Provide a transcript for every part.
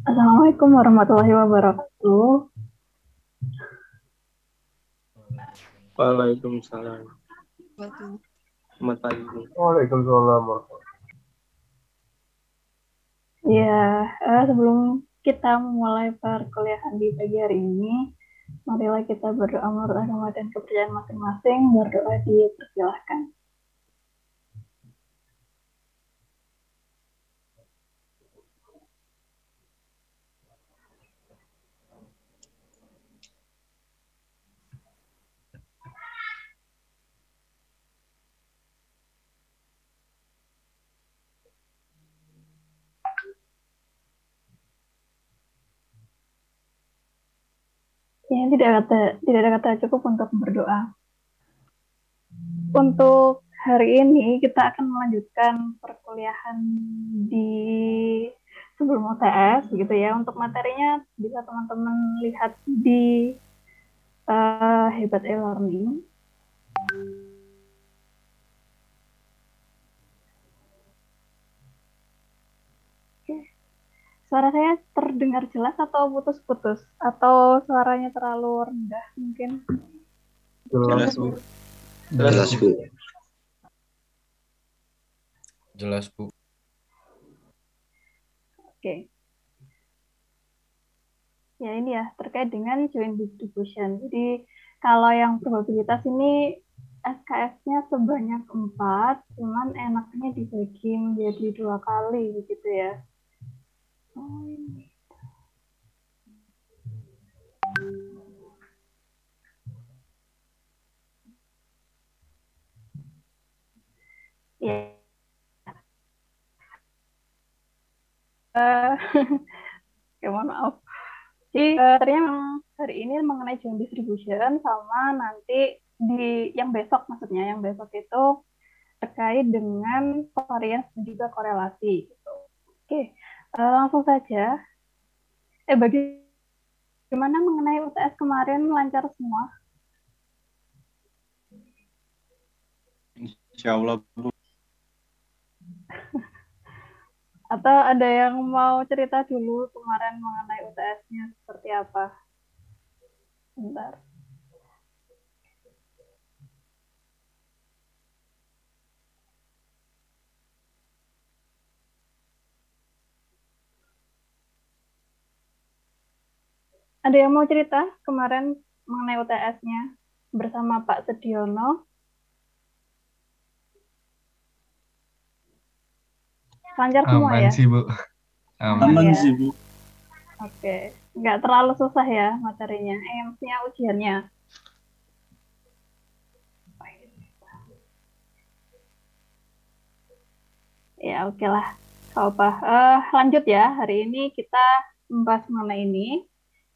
Assalamualaikum warahmatullahi wabarakatuh. Waalaikumsalam. Waduh. Selamat pagi. Waalaikumsalam. Ya, sebelum kita memulai perkuliahan di pagi hari ini, marilah kita berdoa menurut agama dan kepercayaan masing-masing. Berdoa dipersilahkan. Ya, tidak ada kata cukup untuk berdoa. Untuk hari ini kita akan melanjutkan perkuliahan di sebelum UTS, begitu ya. Untuk materinya bisa teman-teman lihat di Hebat e-Learning. Suara saya terdengar jelas atau putus-putus? Atau suaranya terlalu rendah mungkin? Jelas, Bu. Jelas, Bu. Jelas, Bu. Oke. Ya ini ya, terkait dengan joint distribution. Jadi kalau yang probabilitas ini SKS-nya sebanyak 4, cuman enaknya dibagi menjadi 2 kali begitu ya. Oh, ini. Ya. Ya, mohon maaf. Jadi ternyata memang hari ini mengenai joint distribution sama nanti di yang besok, maksudnya yang besok itu terkait dengan varians dan juga korelasi gitu. Oke, langsung saja. Bagaimana mengenai UTS kemarin, lancar semua? Insya Allah, Bu. Atau ada yang mau cerita dulu kemarin mengenai UTS-nya seperti apa? Bentar. Ada yang mau cerita kemarin mengenai UTS-nya bersama Pak Sediono? Lancar semua Aman ya? sih, Bu. Aman ya? sih, Bu. Oke, nggak terlalu susah ya materinya, maksudnya ujiannya. Ya oke lah, apa. Lanjut ya, hari ini kita membahas mengenai ini,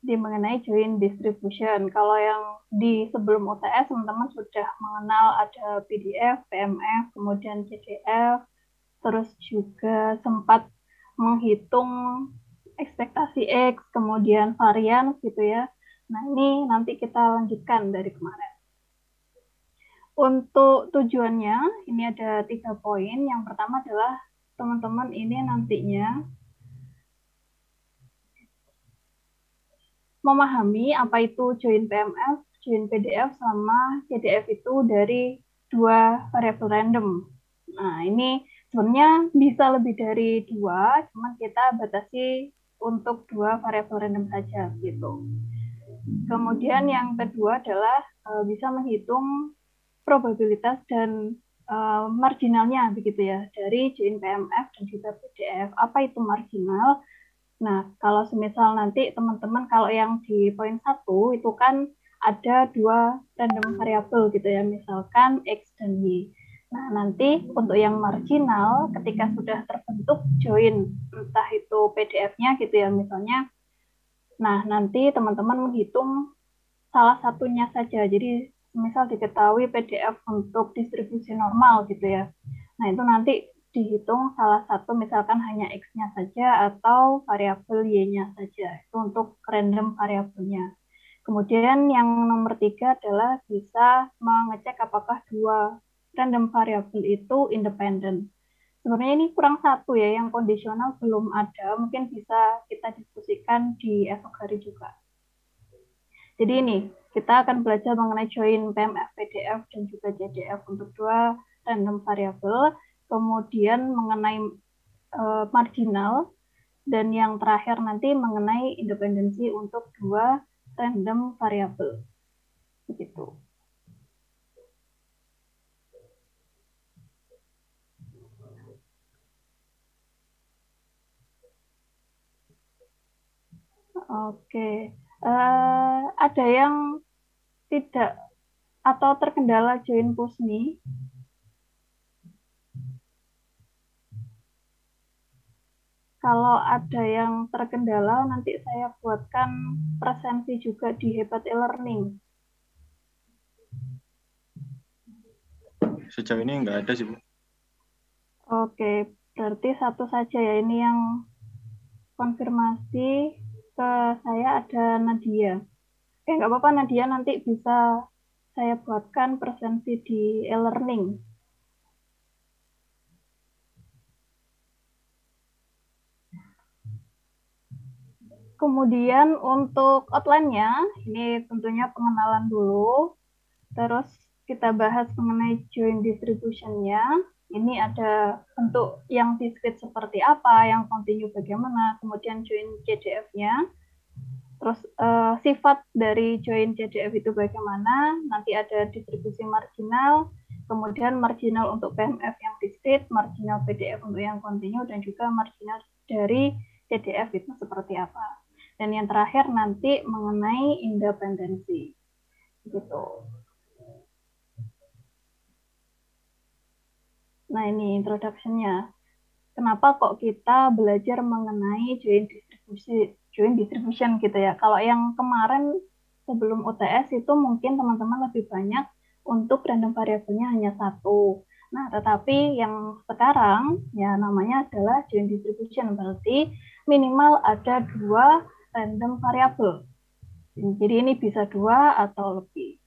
mengenai joint distribution. Kalau yang di sebelum UTS, teman-teman sudah mengenal ada PDF, PMF, kemudian CDF, terus juga sempat menghitung ekspektasi X, kemudian varian gitu ya. Nah ini nanti kita lanjutkan dari kemarin. Untuk tujuannya, ini ada 3 poin. Yang pertama adalah teman-teman ini nantinya memahami apa itu join PMF, join PDF, sama CDF itu dari 2 variabel random. Nah, ini sebenarnya bisa lebih dari 2, cuma kita batasi untuk 2 variabel random saja gitu. Kemudian yang kedua adalah bisa menghitung probabilitas dan marginalnya begitu ya dari join PMF dan juga PDF. Apa itu marginal? Nah, kalau semisal nanti teman-teman kalau yang di poin 1 itu kan ada 2 random variabel gitu ya, misalkan X dan Y. Nah, nanti untuk yang marginal ketika sudah terbentuk join entah itu PDF-nya gitu ya misalnya. Nah, nanti teman-teman menghitung salah satunya saja. Jadi misal diketahui PDF untuk distribusi normal gitu ya. Nah, itu nanti dihitung salah satu, misalkan hanya X-nya saja atau variabel Y-nya saja. Itu untuk random variabelnya. Kemudian yang nomor 3 adalah bisa mengecek apakah 2 random variabel itu independen. Sebenarnya ini kurang satu ya, yang kondisional belum ada, mungkin bisa kita diskusikan di esok hari juga. Jadi ini, kita akan belajar mengenai join PMF, PDF, dan juga JDF untuk dua random variable, kemudian mengenai marginal, dan yang terakhir nanti mengenai independensi untuk dua random variable. Begitu. Oke, ada yang tidak atau terkendala join Pusni? Kalau ada yang terkendala, nanti saya buatkan presensi juga di Hebat e-Learning. Sejauh ini nggak ada sih, Bu. Oke, berarti satu saja ya. Ini yang konfirmasi ke saya ada Nadia. Nggak apa-apa Nadia, nanti bisa saya buatkan presensi di e-Learning. Kemudian untuk outline-nya, ini tentunya pengenalan dulu. Terus kita bahas mengenai join distribution-nya. Ini ada bentuk yang discrete seperti apa, yang continue bagaimana, kemudian join JDF-nya. Terus sifat dari join JDF itu bagaimana, nanti ada distribusi marginal, kemudian marginal untuk PMF yang discrete, marginal PDF untuk yang continue, dan juga marginal dari JDF itu seperti apa. Dan yang terakhir nanti mengenai independensi. Gitu. Nah, ini introduction-nya. Kenapa kok kita belajar mengenai join distribution gitu ya. Kalau yang kemarin sebelum UTS itu mungkin teman-teman lebih banyak untuk random variabelnya hanya satu. Nah, tetapi yang sekarang ya namanya adalah join distribution, berarti minimal ada dua random variabel. Jadi ini bisa dua atau lebih.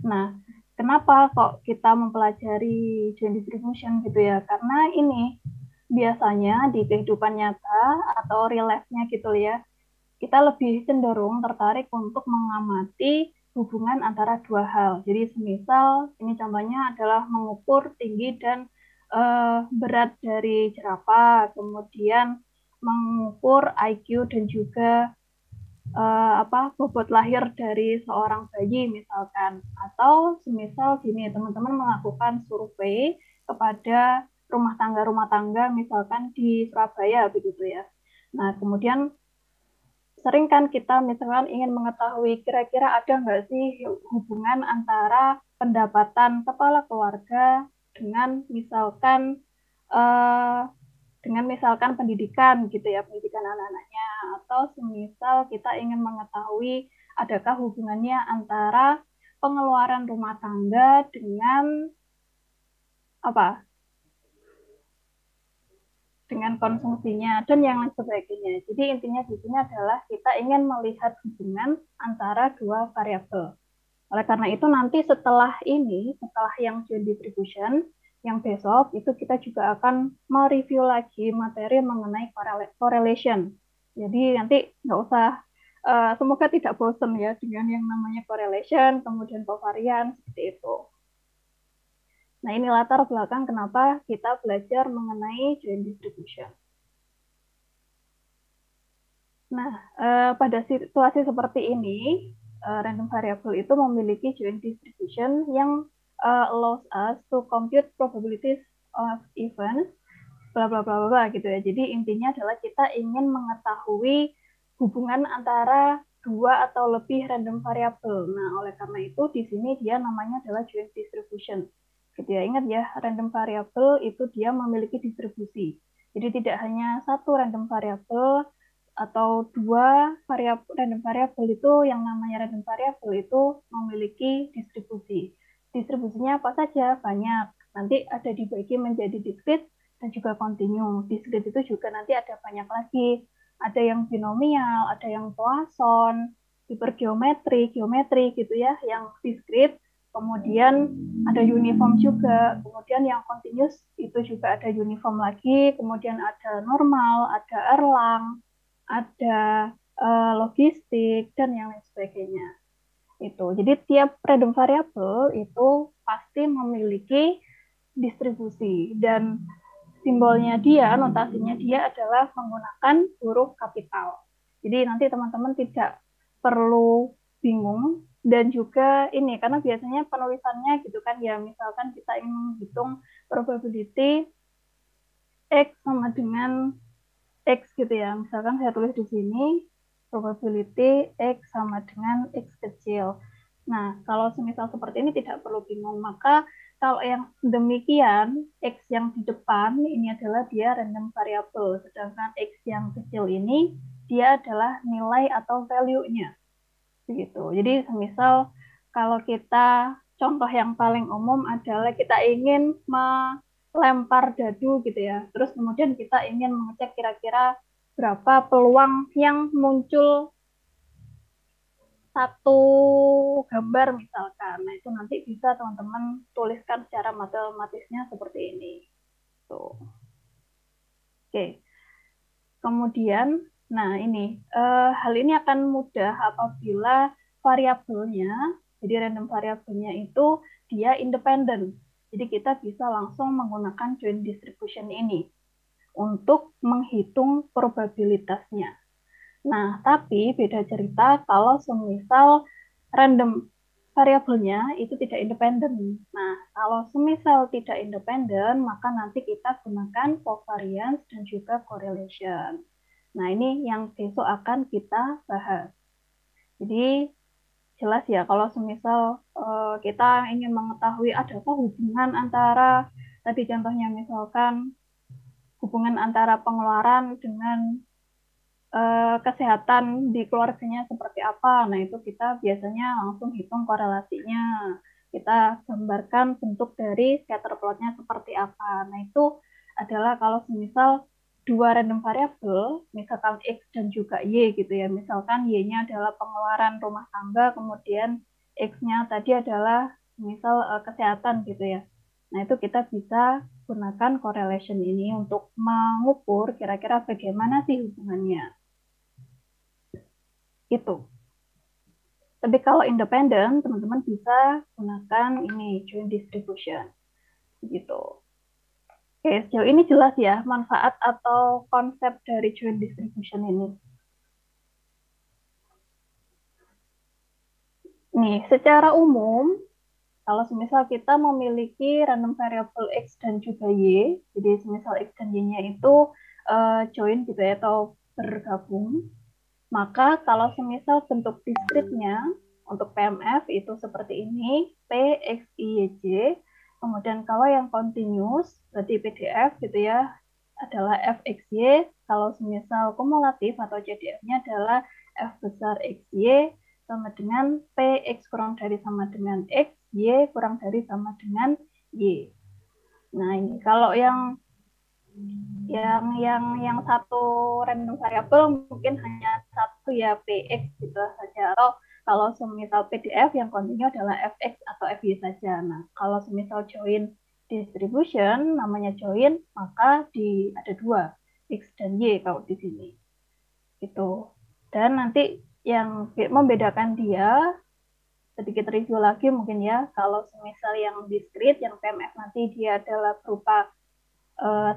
Nah, kenapa kok kita mempelajari join distribution gitu ya? Karena ini biasanya di kehidupan nyata atau real life-nya gitu ya, kita lebih cenderung tertarik untuk mengamati hubungan antara dua hal. Jadi semisal ini contohnya adalah mengukur tinggi dan berat dari jerapah, kemudian mengukur IQ dan juga bobot lahir dari seorang bayi misalkan, atau semisal gini teman-teman melakukan survei kepada rumah tangga misalkan di Surabaya begitu ya. Nah kemudian sering kan kita misalkan ingin mengetahui kira-kira ada nggak sih hubungan antara pendapatan kepala keluarga dengan misalkan pendidikan gitu ya, pendidikan anak-anaknya, atau semisal kita ingin mengetahui adakah hubungannya antara pengeluaran rumah tangga dengan dengan konsumsinya dan yang lain sebagainya. Jadi intinya di sini adalah kita ingin melihat hubungan antara dua variabel. Oleh karena itu nanti setelah yang join distribution, yang besok itu kita juga akan mereview lagi materi mengenai correlation. Jadi nanti nggak usah, semoga tidak bosan ya dengan yang namanya correlation, kemudian covariance, seperti itu. Nah ini latar belakang kenapa kita belajar mengenai join distribution. Nah pada situasi seperti ini, random variable itu memiliki join distribution yang allows us to compute probabilities of events, bla bla bla bla gitu ya. Jadi intinya adalah kita ingin mengetahui hubungan antara dua atau lebih random variable. Nah, oleh karena itu di sini dia namanya adalah joint distribution. Gitu ya. Ingat ya, random variable itu dia memiliki distribusi. Jadi tidak hanya satu random variable atau dua random variable itu, yang namanya random variable itu memiliki distribusi. Distribusinya apa saja? Banyak. Nanti ada dibagi menjadi discrete dan juga continue. Discrete itu juga nanti ada banyak lagi. Ada yang binomial, ada yang Poisson, hipergeometri, geometri gitu ya. Yang discrete kemudian ada uniform juga, kemudian yang continuous itu juga ada uniform lagi, kemudian ada normal, ada Erlang, ada logistik, dan yang lain sebagainya. Itu. Jadi tiap random variable itu pasti memiliki distribusi, dan simbolnya dia, notasinya dia adalah menggunakan huruf kapital. Jadi nanti teman-teman tidak perlu bingung, dan juga ini karena biasanya penulisannya gitu kan ya, misalkan kita ingin menghitung probability X sama dengan X gitu ya, misalkan saya tulis di sini probability X sama dengan X kecil. Nah, kalau semisal seperti ini tidak perlu bingung, maka kalau yang demikian, X yang di depan ini adalah dia random variable, sedangkan X yang kecil ini dia adalah nilai atau value-nya. Begitu. Jadi semisal kalau kita, contoh yang paling umum adalah kita ingin melempar dadu gitu ya, terus kemudian kita ingin mengecek kira-kira berapa peluang yang muncul satu gambar misalkan. Nah, itu nanti bisa teman-teman tuliskan secara matematisnya seperti ini. Tuh. Oke. Kemudian, nah ini, hal ini akan mudah apabila variabelnya, jadi random variabelnya itu dia independen. Jadi kita bisa langsung menggunakan joint distribution ini untuk menghitung probabilitasnya. Nah, tapi beda cerita kalau semisal random variabelnya itu tidak independen. Nah, kalau semisal tidak independen, maka nanti kita gunakan covariance dan juga correlation. Nah, ini yang besok akan kita bahas. Jadi, jelas ya kalau semisal kita ingin mengetahui adakah hubungan antara, tadi contohnya misalkan hubungan antara pengeluaran dengan kesehatan di keluarganya seperti apa. Nah, itu kita biasanya langsung hitung korelasinya. Kita gambarkan bentuk dari scatter plotnya seperti apa. Nah, itu adalah kalau semisal dua random variable, misalkan X dan juga Y gitu ya. Misalkan Y-nya adalah pengeluaran rumah tangga, kemudian X-nya tadi adalah misal kesehatan gitu ya. Nah, itu kita bisa gunakan correlation ini untuk mengukur kira-kira bagaimana sih hubungannya. Itu. Tapi kalau independen, teman-teman bisa gunakan ini joint distribution. Gitu. Oke, sejauh ini jelas ya manfaat atau konsep dari joint distribution ini. Nih, secara umum, kalau semisal kita memiliki random variable X dan juga Y, jadi semisal X dan Y-nya itu join gitu ya, atau bergabung, maka kalau semisal bentuk diskritnya untuk PMF itu seperti ini, P, X, Y, Y, J. Kemudian kalau yang continuous, berarti PDF gitu ya, adalah F, X, Y. Kalau semisal kumulatif atau JDF-nya adalah F besar X, Y, sama dengan P, X kurang dari sama dengan X, Y kurang dari sama dengan Y. Nah, ini kalau yang satu random variable mungkin hanya satu ya, px gitu saja, atau kalau semisal PDF yang continue adalah fx atau fy saja. Nah, kalau semisal join distribution namanya join, maka ada dua, x dan y kalau di sini itu. Dan nanti yang membedakan dia, sedikit review lagi mungkin ya, kalau semisal yang discrete, yang PMF nanti dia adalah berupa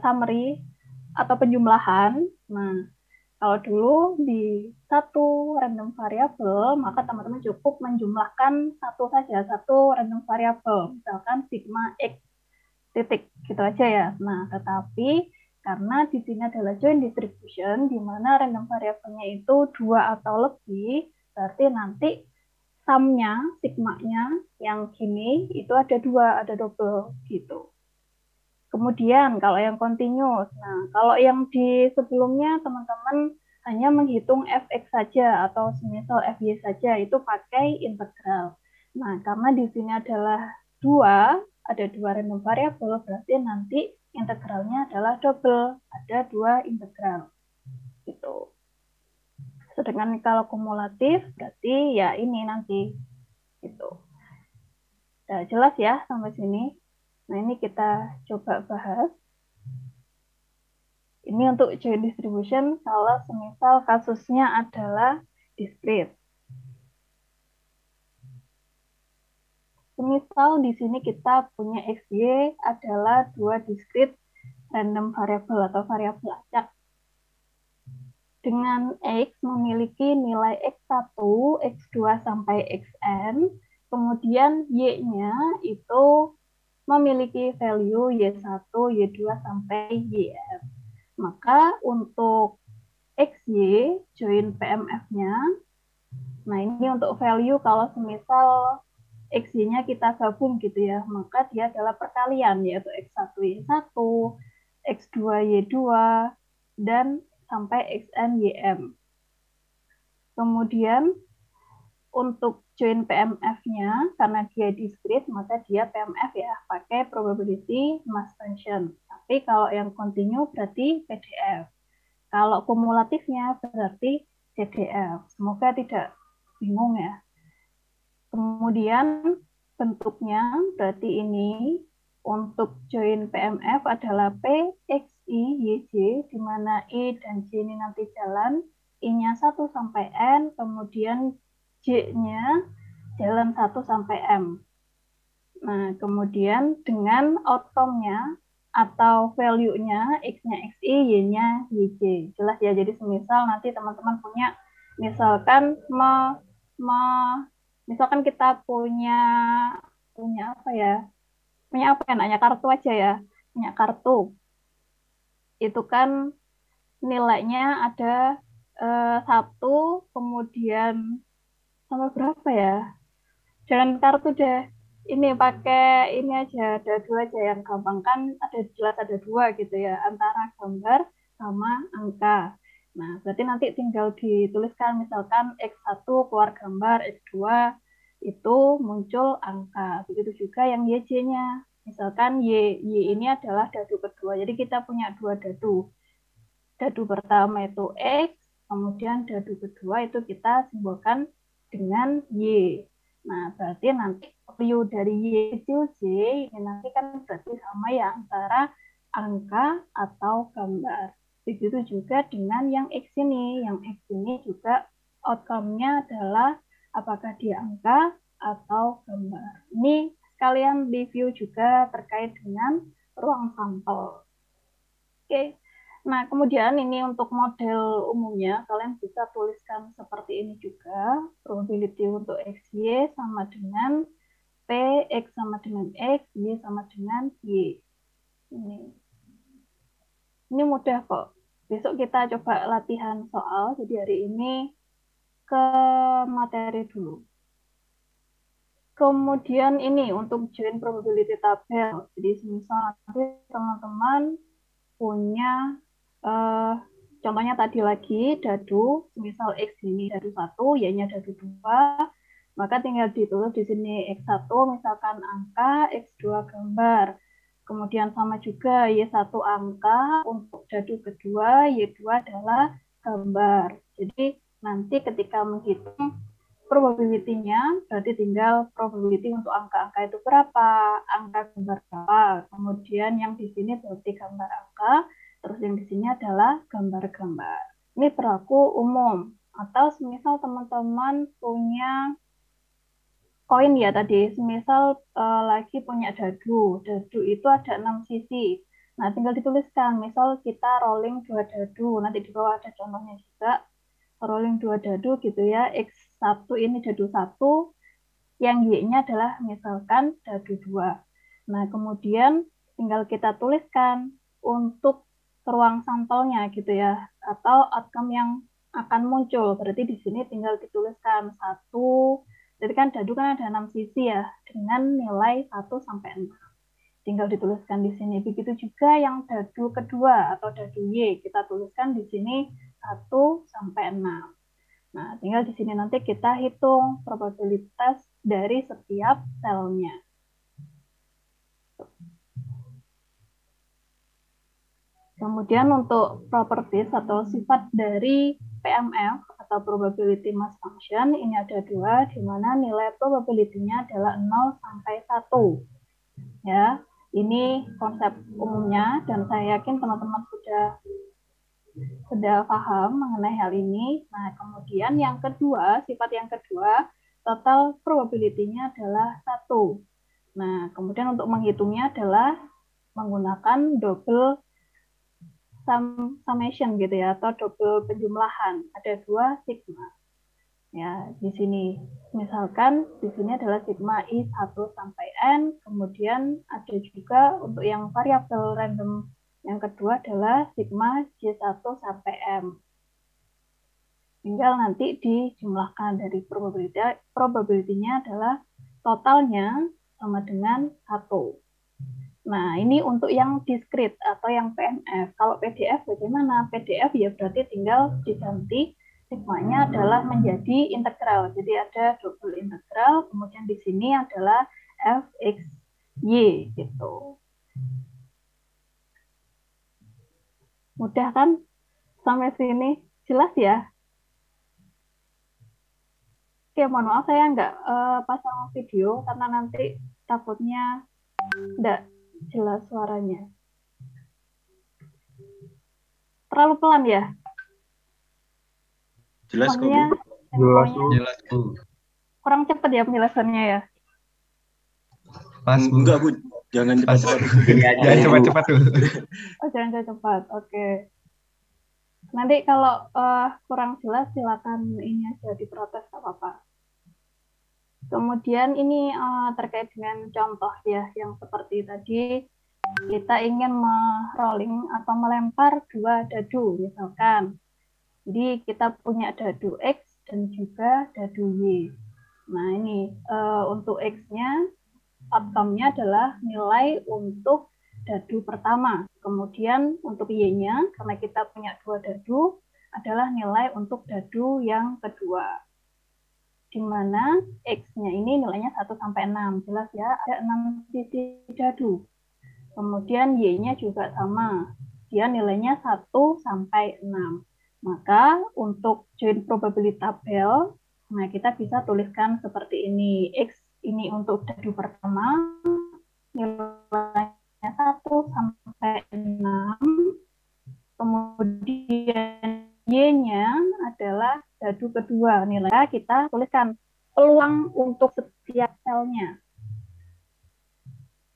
summary atau penjumlahan. Nah, kalau dulu di satu random variable, maka teman-teman cukup menjumlahkan satu saja, satu random variable, misalkan sigma x titik, gitu aja ya. Nah, tetapi karena di sini adalah joint distribution, di mana random variabelnya itu dua atau lebih, berarti nanti sumnya, sigma-nya yang gini, itu ada dua, ada double, gitu. Kemudian kalau yang continuous, nah kalau yang di sebelumnya teman-teman hanya menghitung fx saja atau semisal fy saja, itu pakai integral. Nah, karena di sini adalah ada dua random variable, berarti nanti integralnya adalah double, ada dua integral. Gitu. Sedangkan kalau kumulatif berarti ya ini nanti gitu. Udah jelas ya sampai sini. Nah, ini kita coba bahas. Ini untuk joint distribution kalau semisal kasusnya adalah discrete. Semisal di sini kita punya XY adalah dua discrete random variable atau variabel acak. Dengan X memiliki nilai X1, X2 sampai Xn, kemudian Y-nya itu memiliki value Y1, Y2 sampai Yn. Maka untuk XY join PMF-nya, nah ini untuk value kalau semisal XY-nya kita gabung gitu ya, maka dia adalah perkalian, yaitu X1 Y1, X2 Y2, dan sampai Xn Ym. Kemudian untuk join PMF-nya, karena dia discrete, maka dia PMF ya, pakai probability mass function. Tapi kalau yang continue berarti PDF. Kalau kumulatifnya berarti CDF. Semoga tidak bingung ya. Kemudian bentuknya berarti ini untuk join PMF adalah P, X, I, Y, J, di mana I dan J ini nanti jalan, I-nya 1 sampai N, kemudian J-nya jalan 1 sampai M. Nah, kemudian dengan outcome-nya atau value-nya, X-nya XI, Y-nya YJ. Jelas ya, jadi semisal nanti teman-teman punya, misalkan misalkan kita punya apa ya, punya apa enaknya, kartu aja ya, punya kartu. Itu kan nilainya ada 1, kemudian sama berapa ya? Jangan kartu deh. Ini pakai ini aja, dadu aja yang gampang kan, jelas ada 2 gitu ya, antara gambar sama angka. Nah, berarti nanti tinggal dituliskan misalkan X1 keluar gambar, X2 itu muncul angka. Begitu juga yang YJ-nya. Misalkan Y ini adalah dadu kedua. Jadi kita punya 2 dadu. Dadu pertama itu X, kemudian dadu kedua itu kita simbolkan dengan Y. Nah, berarti nanti value dari Y kecil J ini nanti kan berarti sama ya antara angka atau gambar. Begitu juga dengan yang X ini. Yang X ini juga outcome-nya adalah apakah dia angka atau gambar. Ini sekalian review juga terkait dengan ruang sampel. Oke. Nah, kemudian ini untuk model umumnya, kalian bisa tuliskan seperti ini juga. Probability untuk XY sama dengan P, X sama dengan X, Y sama dengan Y. Ini mudah kok. Besok kita coba latihan soal. Jadi hari ini ke materi dulu. Kemudian ini untuk join probability tabel. Jadi misal nanti teman-teman punya contohnya tadi lagi dadu, misal X ini dadu 1, Y-nya dadu 2, maka tinggal ditulis di sini X1 misalkan angka, X2 gambar. Kemudian sama juga Y1 angka, untuk dadu kedua, Y2 adalah gambar. Jadi nanti ketika menghitung probability-nya, berarti tinggal probability untuk angka-angka itu berapa, angka gambar berapa. Kemudian yang di sini berarti gambar angka, terus yang di sini adalah gambar-gambar. Ini berlaku umum. Atau semisal teman-teman punya koin ya tadi, semisal lagi punya dadu. Dadu itu ada 6 sisi. Nah, tinggal dituliskan. Misal kita rolling 2 dadu. Nanti di bawah ada contohnya juga. Rolling 2 dadu gitu ya. X1 ini dadu 1. Yang Y-nya adalah misalkan dadu 2. Nah, kemudian tinggal kita tuliskan untuk ruang sampelnya gitu ya, atau outcome yang akan muncul. Berarti di sini tinggal dituliskan 1, jadi kan dadu kan ada 6 sisi ya, dengan nilai 1 sampai 6. Tinggal dituliskan di sini. Begitu juga yang dadu kedua atau dadu Y, kita tuliskan di sini 1 sampai 6. Nah, tinggal di sini nanti kita hitung probabilitas dari setiap selnya. Kemudian untuk properties atau sifat dari PMF atau probability mass function ini ada dua, di mana nilai probability-nya adalah 0 sampai 1. Ya, ini konsep umumnya dan saya yakin teman-teman sudah paham mengenai hal ini. Nah, kemudian yang kedua, sifat yang kedua, total probability-nya adalah 1. Nah, kemudian untuk menghitungnya adalah menggunakan double summation gitu ya, atau double penjumlahan. Ada 2 sigma. Ya, di sini misalkan di sini adalah sigma I1 sampai N, kemudian ada juga untuk yang variabel random yang kedua adalah sigma J1 sampai M. Tinggal nanti dijumlahkan dari probability-nya adalah totalnya sama dengan 1. Nah, ini untuk yang discrete atau yang PMF. Kalau PDF bagaimana? PDF ya berarti tinggal diganti sigmanya adalah menjadi integral. Jadi ada double integral, kemudian di sini adalah fxy gitu. Mudah kan? Sampai sini jelas ya? Oke, mohon maaf saya nggak pasang video karena nanti takutnya nggak jelas suaranya. Terlalu pelan ya? Jelas kok, Bu. Jelas, Bu. Jelas, Bu. Kurang cepat ya penjelasannya ya? Pas, Bu. Enggak, Bu. Jangan cepat-cepat. Jangan cepat-cepat tuh. Oh, jangan cepat. Oke. Nanti kalau kurang jelas silakan ini aja diprotes, nggak apa-apa. Kemudian ini terkait dengan contoh ya, yang seperti tadi kita ingin merolling atau melempar 2 dadu misalkan. Jadi kita punya dadu X dan juga dadu Y. Nah ini untuk X-nya outcome-nya adalah nilai untuk dadu pertama. Kemudian untuk Y-nya, karena kita punya 2 dadu, adalah nilai untuk dadu yang kedua. Di mana X-nya ini nilainya 1 sampai 6. Jelas ya, ada 6 sisi dadu. Kemudian Y-nya juga sama. Dia nilainya 1 sampai 6. Maka untuk join probability tabel, nah kita bisa tuliskan seperti ini. X ini untuk dadu pertama, nilainya 1 sampai 6. Kemudian Y-nya adalah dadu kedua. Nilai kita tuliskan peluang untuk setiap selnya.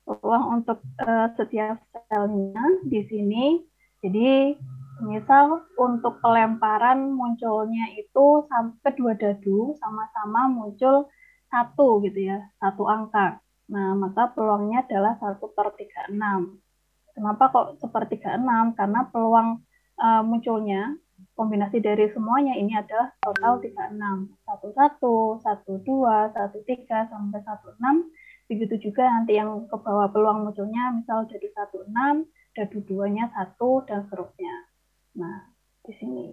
Peluang untuk setiap selnya di sini. Jadi misal untuk pelemparan munculnya itu kedua dadu sama-sama muncul 1 gitu ya, 1 angka. Nah, maka peluangnya adalah 1/36. Kenapa kok 1/36? Karena peluang munculnya kombinasi dari semuanya ini adalah total 36. 11, 12, 13 sampai 16. Begitu juga nanti yang ke bawah peluang munculnya misal dadu 16, dadu 2-nya 1 dan seterusnya. Nah, di sini.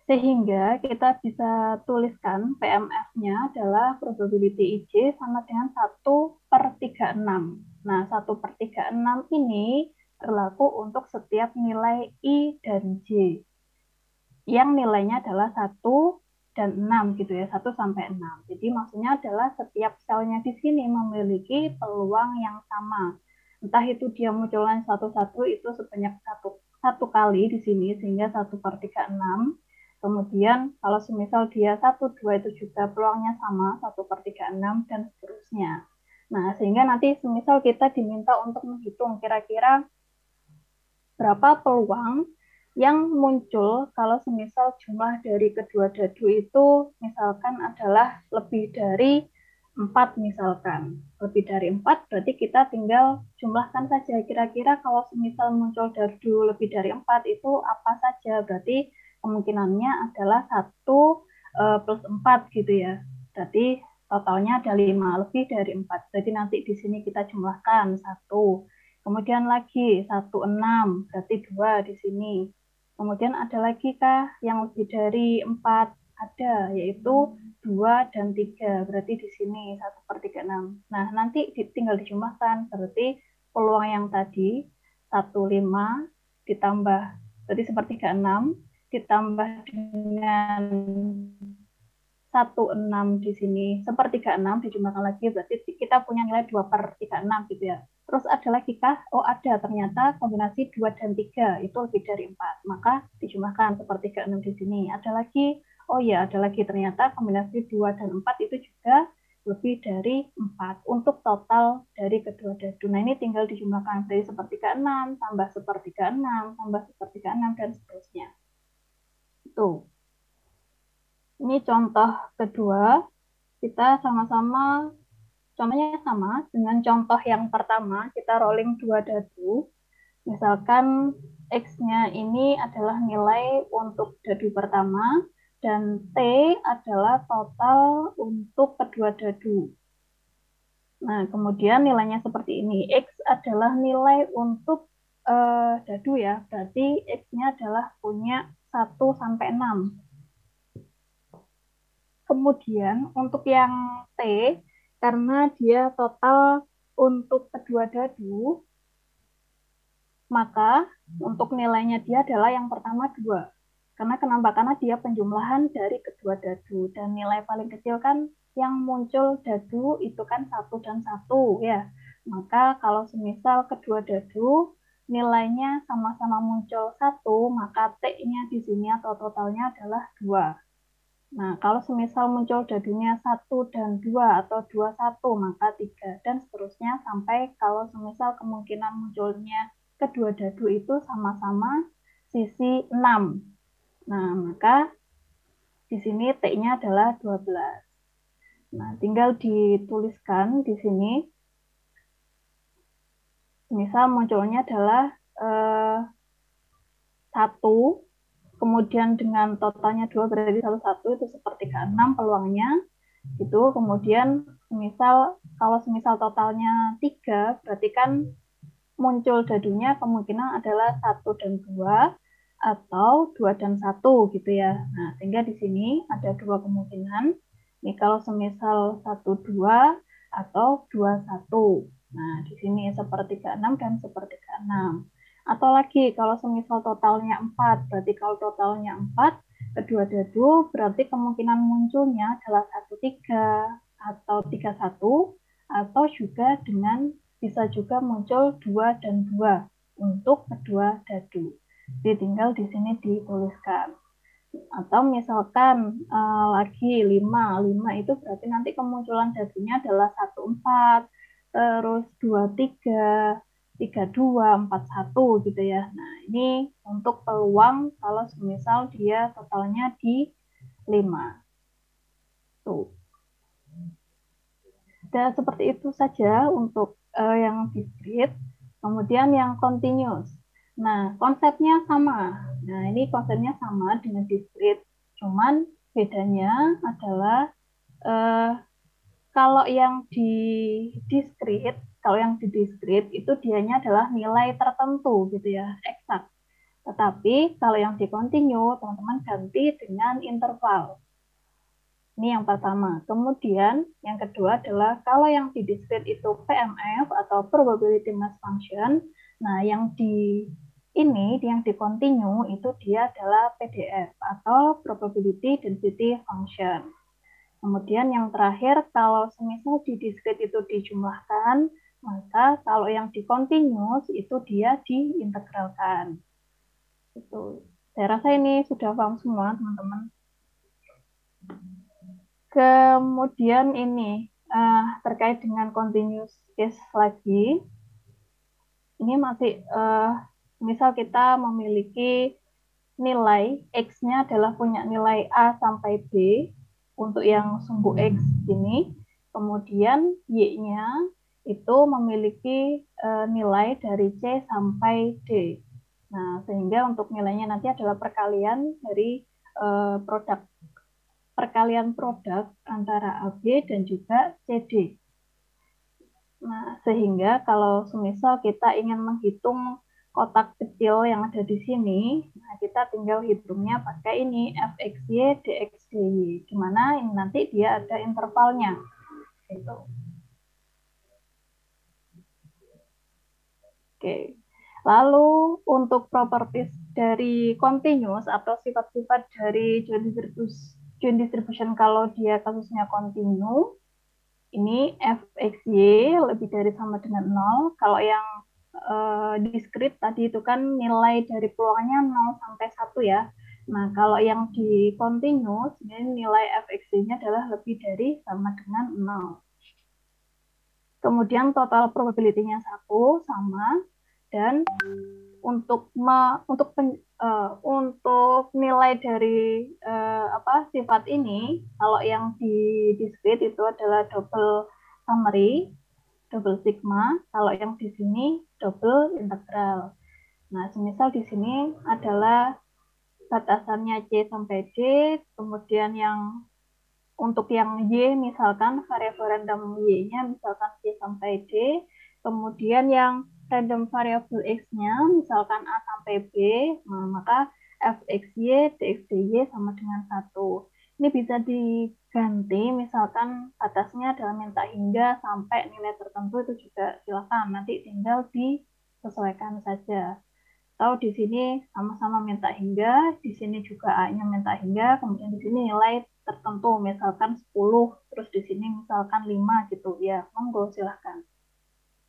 Sehingga kita bisa tuliskan PMF-nya adalah probability IJ sama dengan 1/36. Nah, 1/36 ini berlaku untuk setiap nilai I dan J. Yang nilainya adalah 1 dan 6 gitu ya, 1 sampai 6. Jadi maksudnya adalah setiap selnya di sini memiliki peluang yang sama. Entah itu dia munculnya satu-satu itu sebanyak satu kali di sini sehingga 1/36. Kemudian kalau semisal dia 1, 2 itu juga peluangnya sama 1/36 dan seterusnya. Nah, sehingga nanti semisal kita diminta untuk menghitung kira-kira berapa peluang yang muncul kalau semisal jumlah dari kedua dadu itu misalkan adalah lebih dari 4 misalkan. Lebih dari 4 berarti kita tinggal jumlahkan saja kira-kira kalau semisal muncul dadu lebih dari 4 itu apa saja. Berarti kemungkinannya adalah 1 plus 4 gitu ya. Berarti totalnya ada 5, lebih dari 4. Jadi nanti di sini kita jumlahkan 1. Kemudian lagi 16, berarti 2 di sini. Kemudian ada lagi kah yang lebih dari 4? Ada, yaitu 2 dan 3. Berarti di sini 1/36. Nah, nanti tinggal dijumlahkan. Berarti peluang yang tadi 15 ditambah, berarti 1/36 ditambah dengan 16 di sini, sepertiga 6 dijumlahkan lagi, berarti kita punya nilai 2/36 gitu ya. Terus ada lagi kah? Oh ada, ternyata kombinasi 2 dan 3 itu lebih dari 4, maka dijumlahkan sepertiga 6 di sini. Ada lagi, oh ya ada lagi, ternyata kombinasi 2 dan 4 itu juga lebih dari 4 untuk total dari kedua dadu. Nah ini tinggal dijumlahkan dari sepertiga 6 tambah sepertiga 6 tambah sepertiga 6 dan seterusnya. Itu. Ini contoh kedua, kita sama-sama, contohnya sama dengan contoh yang pertama, kita rolling 2 dadu. Misalkan X-nya ini adalah nilai untuk dadu pertama, dan T adalah total untuk kedua dadu. Nah, kemudian nilainya seperti ini. X adalah nilai untuk dadu ya, berarti X-nya adalah punya 1 sampai 6. Kemudian untuk yang T, karena dia total untuk kedua dadu, maka untuk nilainya dia adalah yang pertama 2. Karena kenapa? Karena dia penjumlahan dari kedua dadu. Dan nilai paling kecil kan yang muncul dadu itu kan 1 dan 1 ya. Maka kalau semisal kedua dadu nilainya sama-sama muncul 1, maka T-nya di sini atau totalnya adalah 2. Nah, kalau semisal muncul dadunya 1 dan 2 atau 2, 1, maka 3, dan seterusnya sampai kalau semisal kemungkinan munculnya kedua dadu itu sama-sama sisi 6. Nah, maka di sini T-nya adalah 12. Nah, tinggal dituliskan di sini. Misal munculnya adalah 1, kemudian dengan totalnya 2 berarti 1, 1 itu sepertiga 6 peluangnya. Itu kemudian kalau semisal totalnya 3, berarti kan muncul dadunya kemungkinan adalah 1 dan 2 atau 2 dan 1 gitu ya. Nah, sehingga di sini ada 2 kemungkinan. Ini kalau semisal 1, 2 atau 2, 1. Nah, di sini sepertiga 6 dan sepertiga 6. Atau lagi kalau semisal totalnya 4, berarti kalau totalnya 4, kedua dadu berarti kemungkinan munculnya adalah 1, 3 atau 3, 1, atau juga dengan bisa juga muncul 2 dan 2 untuk kedua dadu. Jadi tinggal di sini dituliskan. Atau misalkan lagi 5 itu berarti nanti kemunculan dadunya adalah 1, 4, terus 2, 3, 3, 2, 4, 1 gitu ya. Nah, ini untuk peluang kalau misal dia totalnya di 5. Tuh. Dan seperti itu saja untuk yang discrete. Kemudian yang continuous. Nah, konsepnya sama. Nah, ini konsepnya sama dengan discrete. Cuman bedanya adalah kalau yang di discrete itu dianya adalah nilai tertentu gitu ya, eksak. Tetapi kalau yang di continue, teman-teman ganti dengan interval. Ini yang pertama. Kemudian yang kedua adalah kalau yang di discrete itu PMF atau probability mass function. Nah, yang di continue itu dia adalah PDF atau probability density function. Kemudian yang terakhir, kalau semisal di discrete itu dijumlahkan, maka kalau yang di continuous itu dia diintegralkan. Itu. Saya rasa ini sudah paham semua, teman-teman. Kemudian ini terkait dengan continuous case lagi. Ini masih misal kita memiliki nilai X-nya adalah punya nilai A sampai B untuk yang sumbu X ini. Kemudian Y-nya itu memiliki nilai dari C sampai D. Nah, sehingga untuk nilainya nanti adalah perkalian dari perkalian produk antara AB dan juga CD. Nah, sehingga kalau semisal kita ingin menghitung kotak kecil yang ada di sini, nah kita tinggal hitungnya pakai ini fxy dxdy, di mana ini nanti dia ada intervalnya. Gitu. Oke. Lalu untuk properties dari continuous atau sifat-sifat dari joint distribution kalau dia kasusnya continue, ini fxy lebih dari sama dengan 0. Kalau yang discrete tadi itu kan nilai dari peluangnya 0 sampai 1 ya. Nah, kalau yang di continuous, ini nilai fxy-nya adalah lebih dari sama dengan 0. Kemudian total probability-nya 1 sama, dan untuk nilai dari sifat ini, kalau yang di discrete itu adalah double summary, double sigma, kalau yang di sini double integral. Nah, semisal di sini adalah batasannya C sampai D, kemudian yang untuk yang Y misalkan variabel random Y-nya misalkan C sampai D, kemudian yang random variable X-nya misalkan A sampai B, maka fxy dxdy sama dengan 1. Ini bisa diganti, misalkan batasnya adalah minta hingga sampai nilai tertentu, itu juga silakan, nanti tinggal disesuaikan saja. Atau di sini sama-sama minta hingga, di sini juga A-nya minta hingga, kemudian di sini nilai tertentu, misalkan 10, terus di sini misalkan 5 gitu, ya monggo silahkan.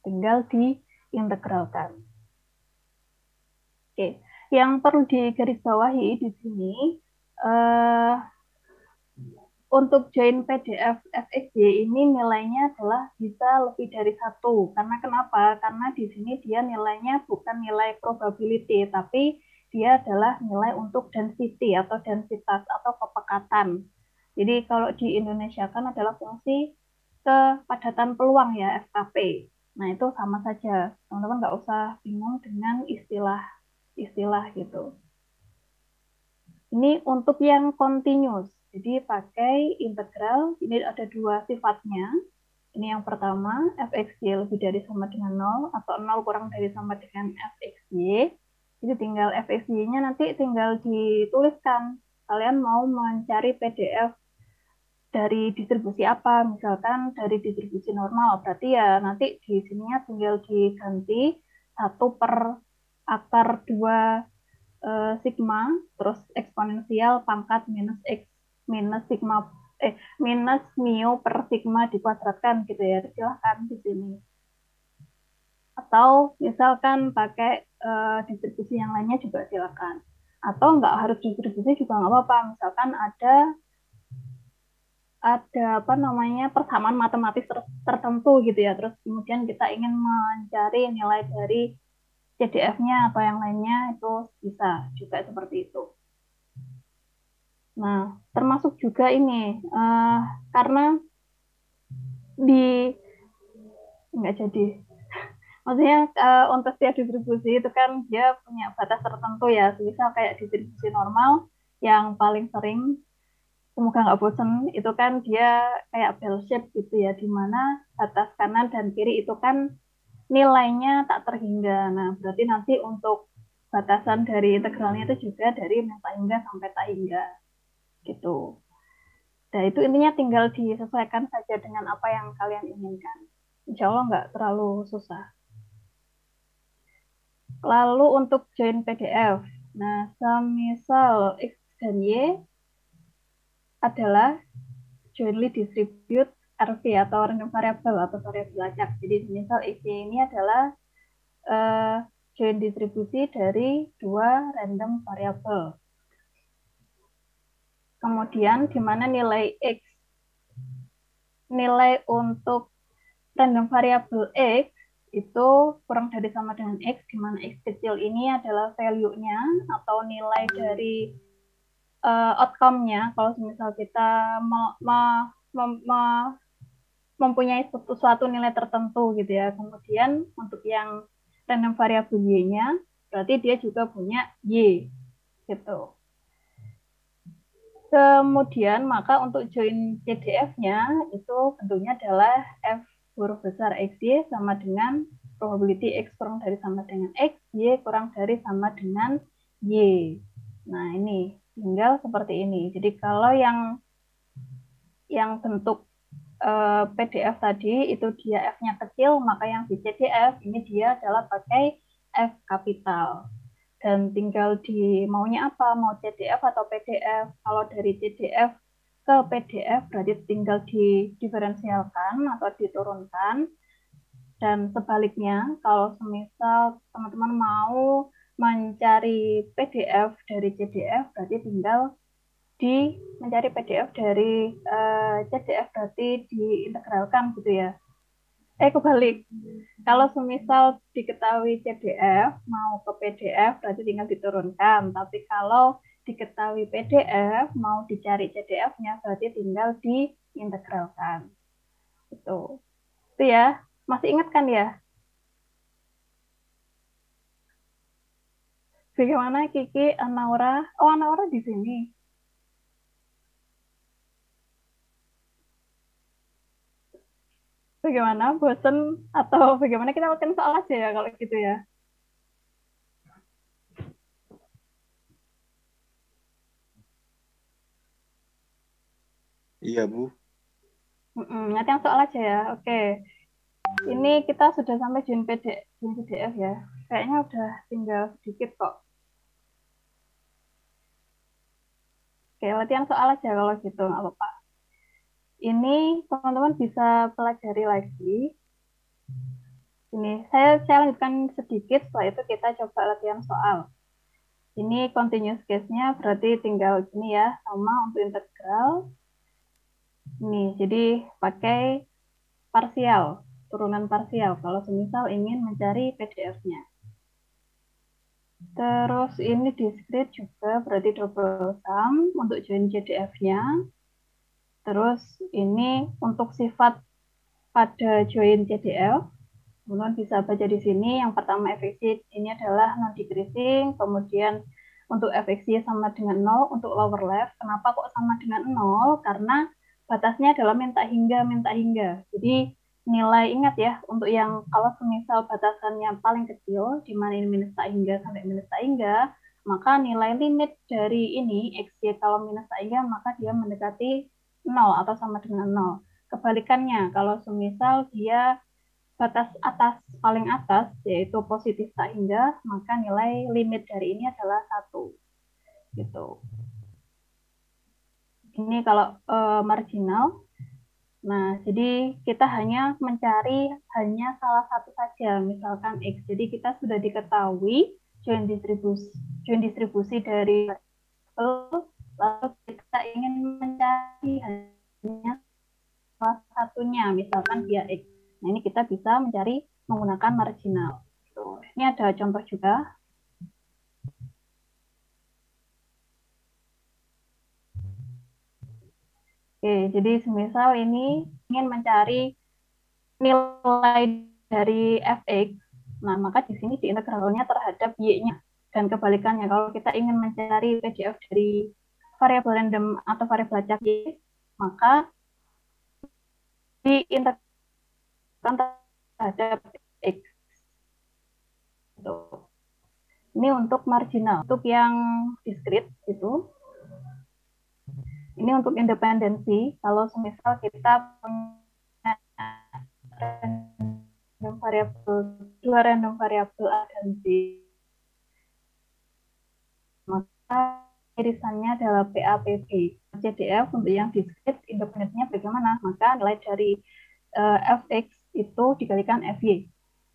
Tinggal diintegralkan. Oke, yang perlu digarisbawahi di sini, untuk join PDF fxy ini nilainya adalah bisa lebih dari 1. Karena kenapa? Karena di sini dia nilainya bukan nilai probability, tapi dia adalah nilai untuk density atau densitas atau kepekatan. Jadi kalau di Indonesia kan adalah fungsi kepadatan peluang ya, FKP. Nah itu sama saja, teman-teman nggak usah bingung dengan istilah gitu. Ini untuk yang continuous, jadi pakai integral, ini ada dua sifatnya. Ini yang pertama, fxy lebih dari sama dengan 0, atau 0 kurang dari sama dengan fxy. Jadi tinggal fxy-nya nanti tinggal dituliskan. Kalian mau mencari PDF dari distribusi apa, misalkan dari distribusi normal, berarti ya nanti di sininya tinggal diganti 1 per akar 2 sigma, terus eksponensial pangkat minus x minus sigma minus mu per sigma dikuadratkan gitu ya, silahkan di sini. Atau misalkan pakai distribusi yang lainnya juga silakan. Atau nggak harus distribusi juga nggak apa-apa, misalkan ada persamaan matematis tertentu gitu ya, terus kemudian kita ingin mencari nilai dari CDF-nya atau yang lainnya, itu bisa juga seperti itu. Nah, termasuk juga ini, karena nggak jadi, maksudnya untuk setiap distribusi itu kan dia punya batas tertentu ya, misal kayak distribusi normal yang paling sering, semoga nggak bosen, itu kan dia kayak bell shape gitu ya, di mana batas kanan dan kiri itu kan nilainya tak terhingga. Nah, berarti nanti untuk batasan dari integralnya itu juga dari tak hingga sampai tak hingga gitu. Nah, itu intinya tinggal disesuaikan saja dengan apa yang kalian inginkan. Insya Allah nggak terlalu susah. Lalu untuk join PDF. Nah, semisal X dan Y adalah jointly distribute RV atau random variable atau variabel acak. Jadi misal X ini adalah join distribusi dari dua random variable. Kemudian di mana nilai X, nilai untuk random variable X itu kurang dari sama dengan X, di mana X kecil ini adalah value-nya atau nilai dari outcome-nya. Kalau misal kita mempunyai suatu nilai tertentu gitu ya. Kemudian untuk yang random variable Y-nya, berarti dia juga punya Y gitu. Kemudian maka untuk join CDF-nya itu bentuknya adalah F huruf besar XY sama dengan probability X kurang dari sama dengan X, Y kurang dari sama dengan Y. Nah ini tinggal seperti ini. Jadi kalau yang bentuk PDF tadi itu dia F-nya kecil, maka yang di CDF ini dia adalah pakai F kapital. Dan tinggal di maunya apa, mau CDF atau PDF. Kalau dari CDF ke PDF berarti tinggal didiferensialkan atau diturunkan. Dan sebaliknya, kalau semisal teman-teman mau mencari PDF dari CDF, berarti tinggal mencari PDF dari CDF berarti diintegralkan gitu ya. Kebalik. Kalau semisal diketahui CDF mau ke PDF berarti tinggal diturunkan. Tapi kalau diketahui PDF mau dicari CDF-nya berarti tinggal diintegralkan. Itu ya. Masih ingat kan ya? Bagaimana Kiki, Anaura? Oh, Anaura di sini. Bagaimana? Bosen atau bagaimana, kita lakukan soal aja ya kalau gitu ya? Iya, Bu. Latihan soal aja ya. Oke. Ini kita sudah sampai join PDF ya. Kayaknya udah tinggal sedikit kok. Oke, latihan soal aja kalau gitu, nggak apa-apa. Ini teman-teman bisa pelajari lagi. Ini saya lanjutkan sedikit, setelah itu kita coba latihan soal. Ini continuous case-nya berarti tinggal gini ya, sama untuk integral. Ini, jadi pakai parsial, turunan parsial, kalau semisal ingin mencari PDF-nya. Terus ini discrete juga, berarti double sum untuk join CDF-nya. Terus ini untuk sifat pada join CDF, teman-teman bisa baca di sini. Yang pertama fx ini adalah non-decreasing, kemudian untuk fx sama dengan 0, untuk lower left. Kenapa kok sama dengan 0? Karena batasnya adalah minta hingga. Jadi nilai, ingat ya, untuk yang kalau semisal batasannya paling kecil, di mana ini minus tak hingga sampai minus tak hingga, maka nilai limit dari ini, xy kalau minus tak hingga, maka dia mendekati 0 atau sama dengan 0. Kebalikannya, kalau semisal dia batas atas, paling atas, yaitu positif tak hingga, maka nilai limit dari ini adalah 1. Gitu. Ini kalau marginal. Nah, jadi kita hanya mencari hanya salah satu saja, misalkan X. Jadi kita sudah diketahui join distribusi dari lalu kita ingin mencari hanya salah satunya, misalkan via X. Nah, ini kita bisa mencari menggunakan marginal. Tuh. Ini ada contoh juga. Oke, jadi semisal ini ingin mencari nilai dari fx, nah maka di sini diintegralnya terhadap y-nya. Dan kebalikannya, kalau kita ingin mencari PDF dari variabel random atau variabel acak y, maka diintegralkan terhadap x. Ini untuk marginal. Untuk yang discrete itu, ini untuk independensi. Kalau semisal kita punya dua random variabel A dan B, maka irisannya adalah PAPB. CDF untuk yang discrete independensinya bagaimana? Maka nilai dari fx itu dikalikan fy.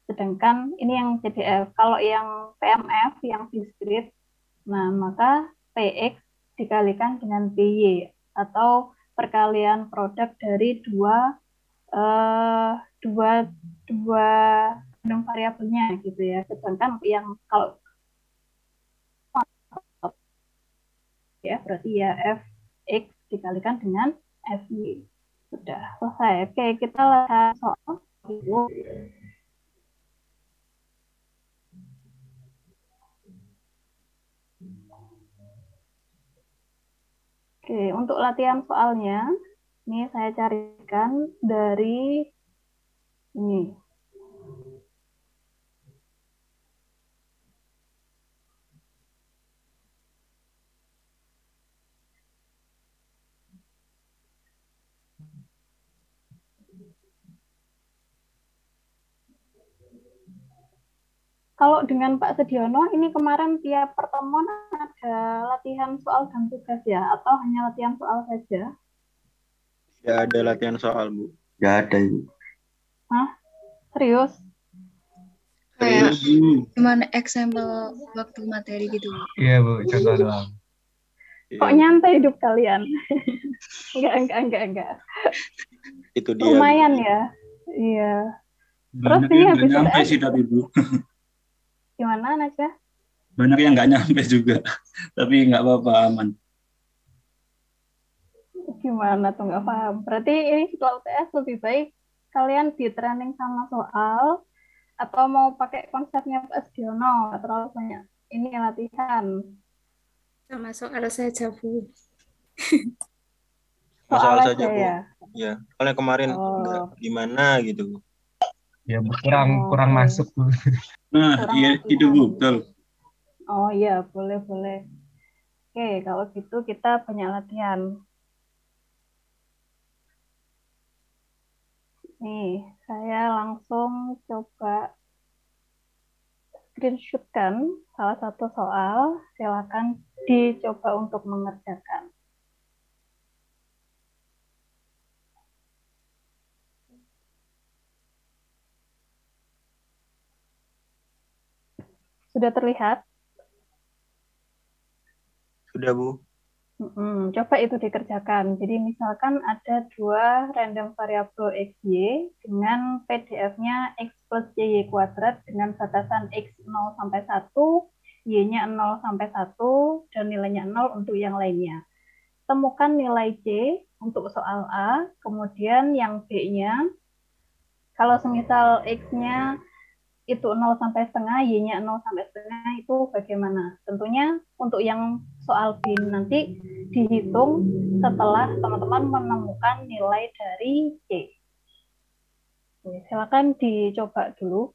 Sedangkan ini yang CDF. Kalau yang PMF, yang discrete, nah maka px dikalikan dengan py, atau perkalian produk dari dua random variabelnya gitu ya. Sedangkan yang kalau ya berarti ya fx dikalikan dengan fy. Sudah selesai. Oke, kita lihat soal itu. Oke, untuk latihan soalnya, ini saya carikan dari ini. Kalau dengan Pak Sediono, ini kemarin tiap pertemuan ada latihan soal dan tugas ya, atau hanya latihan soal saja? Ya ada latihan soal, Bu. Nggak ada Ibu. Hah? Serius? Kayak Serius, Bu. gimana example waktu materi gitu. Iya Bu, contoh doang. Kok Iya, nyantai hidup kalian? Enggak. itu dia, Bu. Lumayan ya. Iya. Terus Banyak ini yang nggak habis nyampe UTS sih tapi Bu. gimana, Najwa? Banyak yang nggak nyampe juga. Tapi nggak apa-apa, aman. Gimana tuh nggak paham? Berarti ini setelah UTS lebih baik kalian di training sama soal atau mau pakai konsepnya Pak Sediono, nggak terlalu banyak. Ini latihan. Sama soal saja, Bu. Soal Soal saja, aja Bu. ya. Ya, soalnya kemarin Oh. nggak gimana gitu, Bu. Ya Bu, kurang Oke. masuk Bu. Nah, Kurang iya latihan. itu Bu, betul. Oh iya, boleh. Oke, kalau gitu kita banyak latihan. Nih, saya langsung coba screenshotkan salah satu soal. Silakan dicoba untuk mengerjakan. Sudah terlihat? Sudah, Bu. Coba itu dikerjakan. Jadi misalkan ada dua random variabel x, y dengan PDF-nya x plus y kuadrat dengan batasan x 0 sampai 1, y-nya 0 sampai 1, dan nilainya 0 untuk yang lainnya. Temukan nilai c untuk soal A, kemudian yang B-nya, kalau semisal x-nya itu 0 sampai setengah, y-nya 0 sampai setengah, itu bagaimana? Tentunya untuk yang soal B nanti dihitung setelah teman-teman menemukan nilai dari C. Silakan dicoba dulu.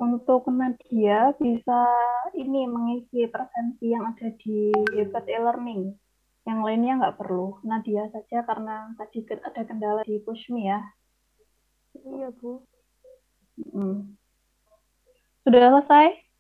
Untuk Nadia bisa ini mengisi presensi yang ada di Hebat e-learning. Yang lainnya nggak perlu. Nadia saja karena tadi ada kendala di Pushme ya. Iya, Bu. Sudah selesai?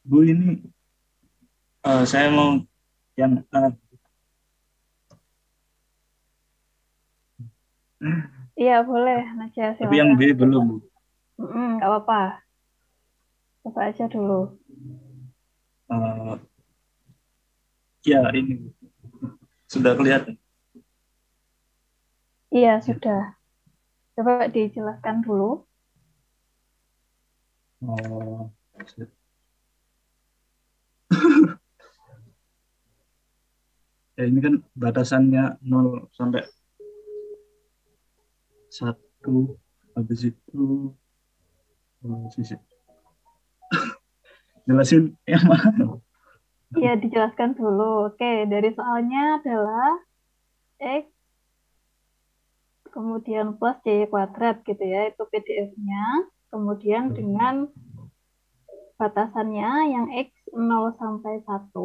Bu ini saya mau yang A. Iya, boleh, Najwa, Tapi yang silakan. B belum, Bu. Nggak apa-apa. Coba aja dulu. Ya ini Bu. Sudah kelihatan. Iya, sudah. Coba dijelaskan dulu. Oh, ya ini kan batasannya 0 sampai 1. Habis itu jelasin yang mana? Iya, dijelaskan dulu. Oke, dari soalnya adalah X kemudian plus Y kuadrat gitu ya, itu PDF-nya. Kemudian dengan batasannya yang X 0 sampai 1,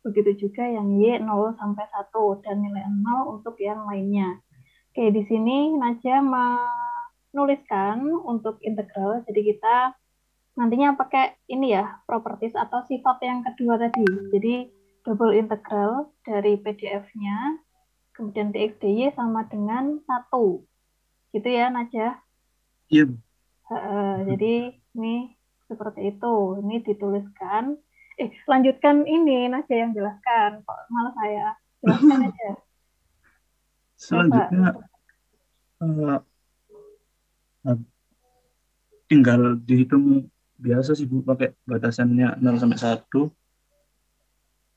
begitu juga yang Y 0 sampai 1, dan nilai 0 untuk yang lainnya. Oke, di sini Najwa menuliskan untuk integral, jadi kita nantinya pakai ini ya, properties atau sifat yang kedua tadi. Jadi double integral dari PDF-nya, kemudian dx dy sama dengan 1. Gitu ya, Najwa? Iya, Bu. Jadi ini seperti itu. Ini dituliskan. Lanjutkan ini, Najwa yang jelaskan. Kok malah saya? Jelaskan aja. Selanjutnya tinggal dihitung biasa sih Bu, pakai batasannya 0 sampai 1.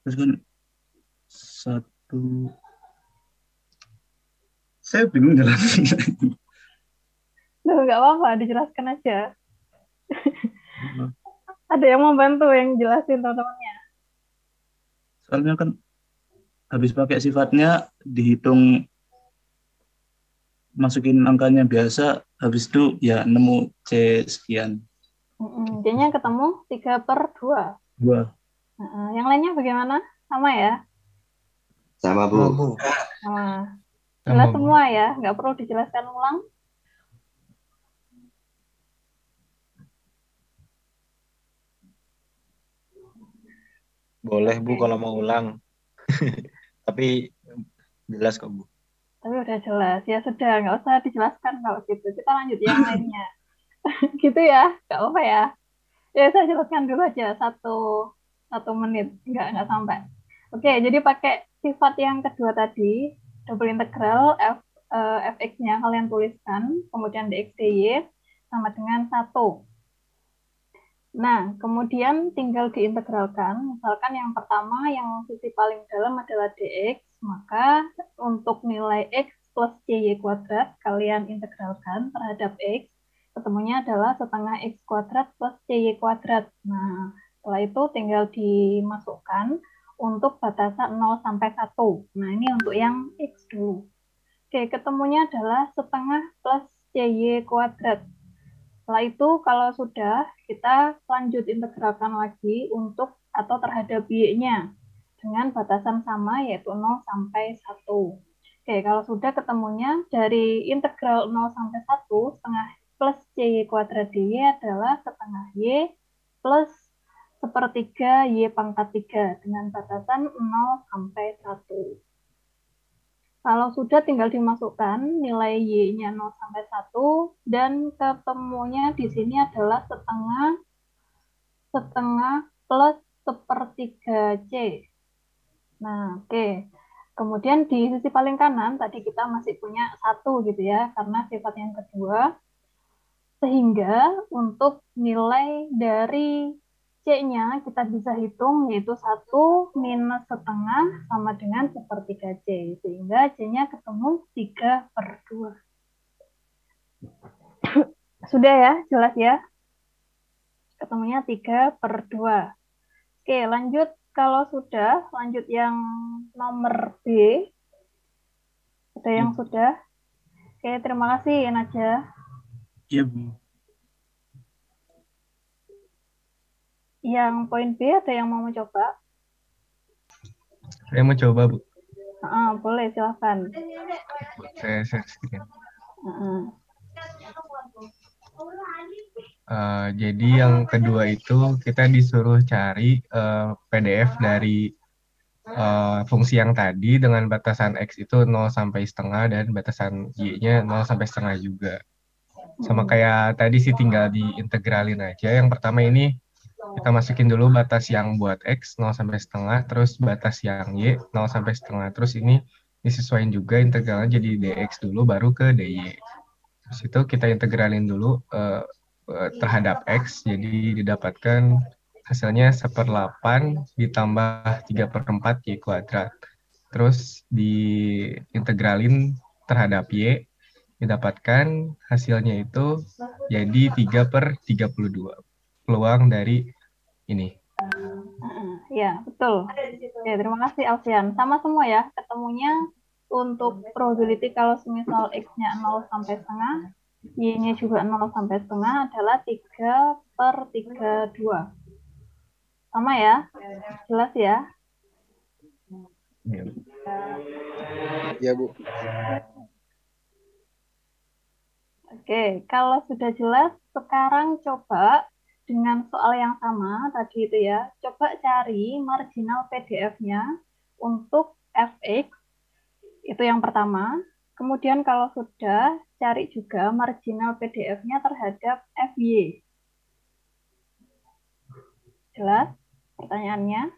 Terus kan 1. Saya bingung jelasin. Loh, nggak apa-apa, dijelaskan aja. Ada yang membantu yang jelasin teman-temannya. Soalnya kan habis pakai sifatnya dihitung, masukin angkanya biasa, habis itu ya nemu C sekian. Jadinya ketemu 3/2. Wah, Yang lainnya bagaimana? Sama ya? Sama, Bu. Sama. Sama, Jelas Bu. semua ya? Nggak perlu dijelaskan ulang? Boleh, Bu, kalau mau ulang. Tapi jelas kok, Bu. Tapi udah jelas. Ya sudah, nggak usah dijelaskan kalau gitu. Kita lanjut yang lainnya. Gitu ya? Nggak apa ya? Ya, saya jelaskan dulu aja. Satu menit. Nggak sampai. Oke, jadi pakai sifat yang kedua tadi. Double integral fx-nya kalian tuliskan. Kemudian dx dy sama dengan 1. Nah, kemudian tinggal diintegralkan. Misalkan yang pertama, yang sisi paling dalam adalah dx, maka untuk nilai x plus cy kuadrat, kalian integralkan terhadap x, ketemunya adalah setengah x kuadrat plus cy kuadrat. Nah, setelah itu tinggal dimasukkan untuk batasan 0 sampai 1. Nah, ini untuk yang x dulu. Oke, ketemunya adalah setengah plus cy kuadrat. Setelah itu kalau sudah, kita lanjut integralkan lagi untuk atau terhadap y-nya dengan batasan sama yaitu 0 sampai 1. Oke, kalau sudah ketemunya dari integral 0 sampai 1, setengah plus cy kuadrat dy adalah setengah y plus sepertiga y pangkat 3 dengan batasan 0 sampai 1. Kalau sudah tinggal dimasukkan nilai y-nya 0 sampai 1 dan ketemunya di sini adalah setengah plus sepertiga C. Nah, oke. Kemudian di sisi paling kanan tadi kita masih punya 1 gitu ya, karena sifat yang kedua. Sehingga untuk nilai dari C-nya kita bisa hitung yaitu 1 minus setengah sama dengan sepertiga C. Sehingga C-nya ketemu 3/2. Sudah ya? Jelas ya? Ketemunya 3/2. Oke, lanjut. Kalau sudah, lanjut yang nomor B. Ada yang sudah? Oke, terima kasih Najwa. iya Bu. Yang poin B ada yang mau mencoba? Saya mau coba, Bu. Boleh, silahkan. Saya screen. Jadi yang kedua itu kita disuruh cari PDF dari fungsi yang tadi dengan batasan X itu 0 sampai setengah dan batasan Y-nya 0 sampai setengah juga. Sama kayak tadi sih tinggal diintegralin aja. Yang pertama ini kita masukin dulu batas yang buat X 0 sampai setengah, terus batas yang Y 0 sampai setengah. Terus ini disesuaikan juga integralnya jadi dx dulu baru ke dy. Terus itu kita integralin dulu terhadap X, jadi didapatkan hasilnya 1/8 ditambah 3/4 Y kuadrat. Terus diintegralin terhadap Y, didapatkan hasilnya itu jadi 3/32. Peluang dari ini. Ya, betul. Ya, terima kasih Alfian. Sama semua ya, ketemunya untuk probability kalau semisal X-nya 0 sampai setengah, Y-nya juga 0 sampai setengah adalah 3/32. Sama ya? Jelas ya? Ya, Bu. Oke, kalau sudah jelas, sekarang coba dengan soal yang sama tadi itu ya, coba cari marginal PDF-nya untuk fx, itu yang pertama. Kemudian kalau sudah, cari juga marginal PDF-nya terhadap fy. Jelas pertanyaannya?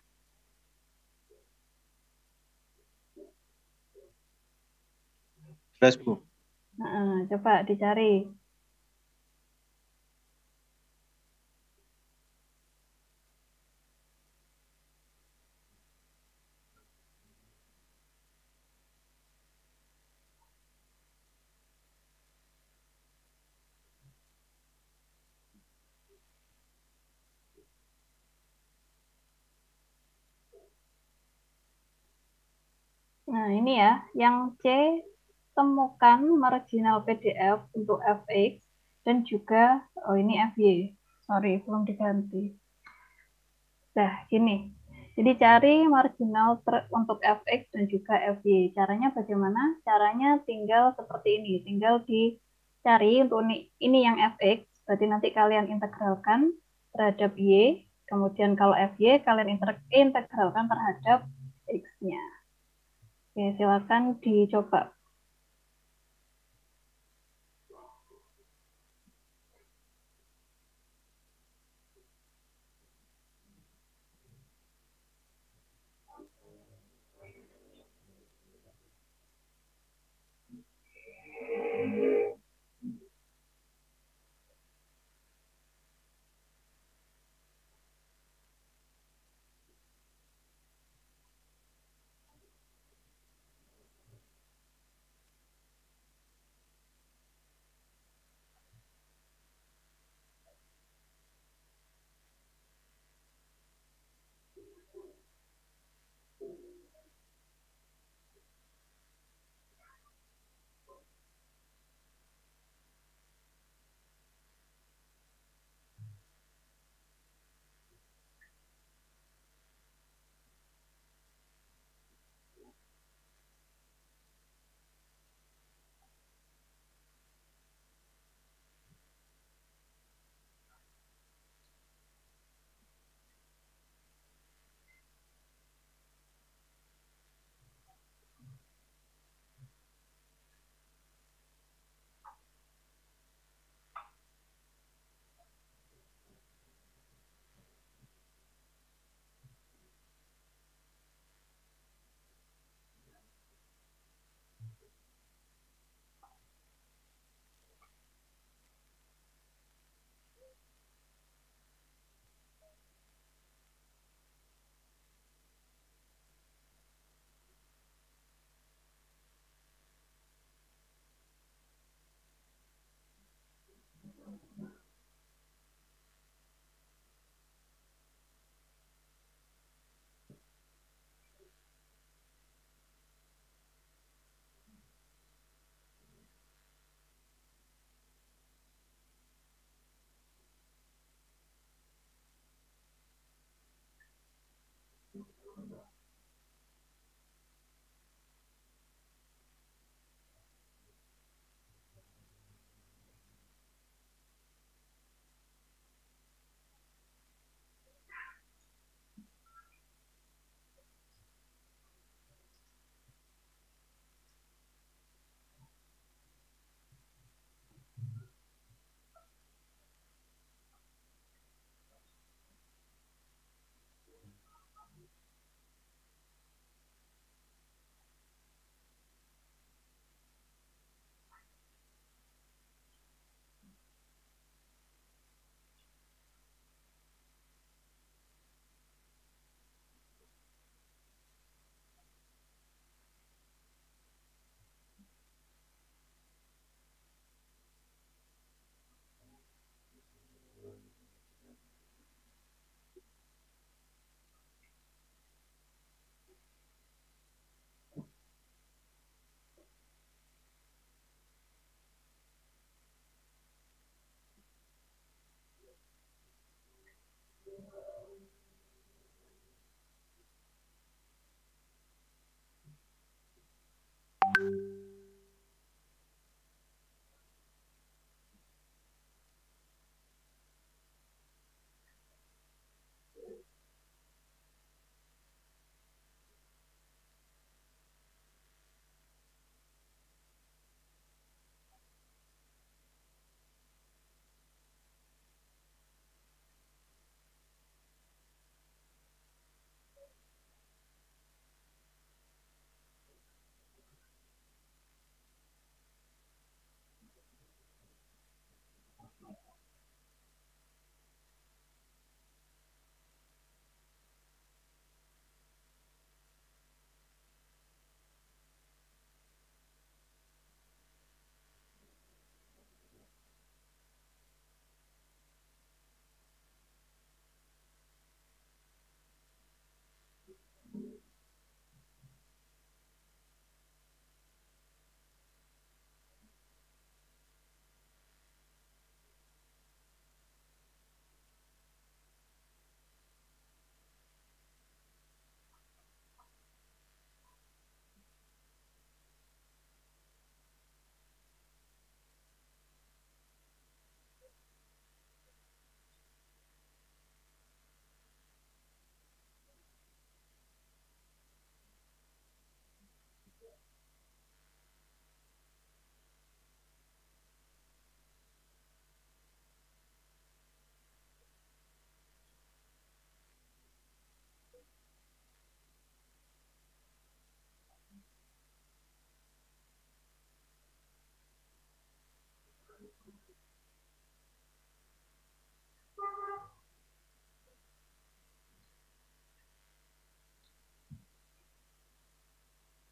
Jelas, Bu. Coba dicari. Nah, ini ya, yang C, temukan marginal PDF untuk fx dan juga, oh ini fy, sorry, belum diganti. Nah, gini. Jadi cari marginal untuk fx dan juga fy. Caranya bagaimana? Caranya tinggal seperti ini. Tinggal dicari untuk ini yang fx, berarti nanti kalian integralkan terhadap y. Kemudian kalau fy, kalian integralkan terhadap x-nya. Oke, silakan dicoba.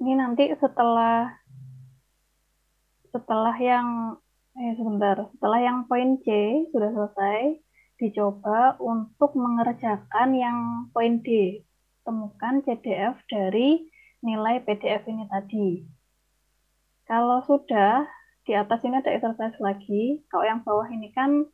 Ini nanti setelah yang setelah yang poin C sudah selesai, dicoba untuk mengerjakan yang poin D. Temukan CDF dari nilai PDF ini tadi. Kalau sudah, di atas ini ada exercise lagi. Kalau yang bawah ini kan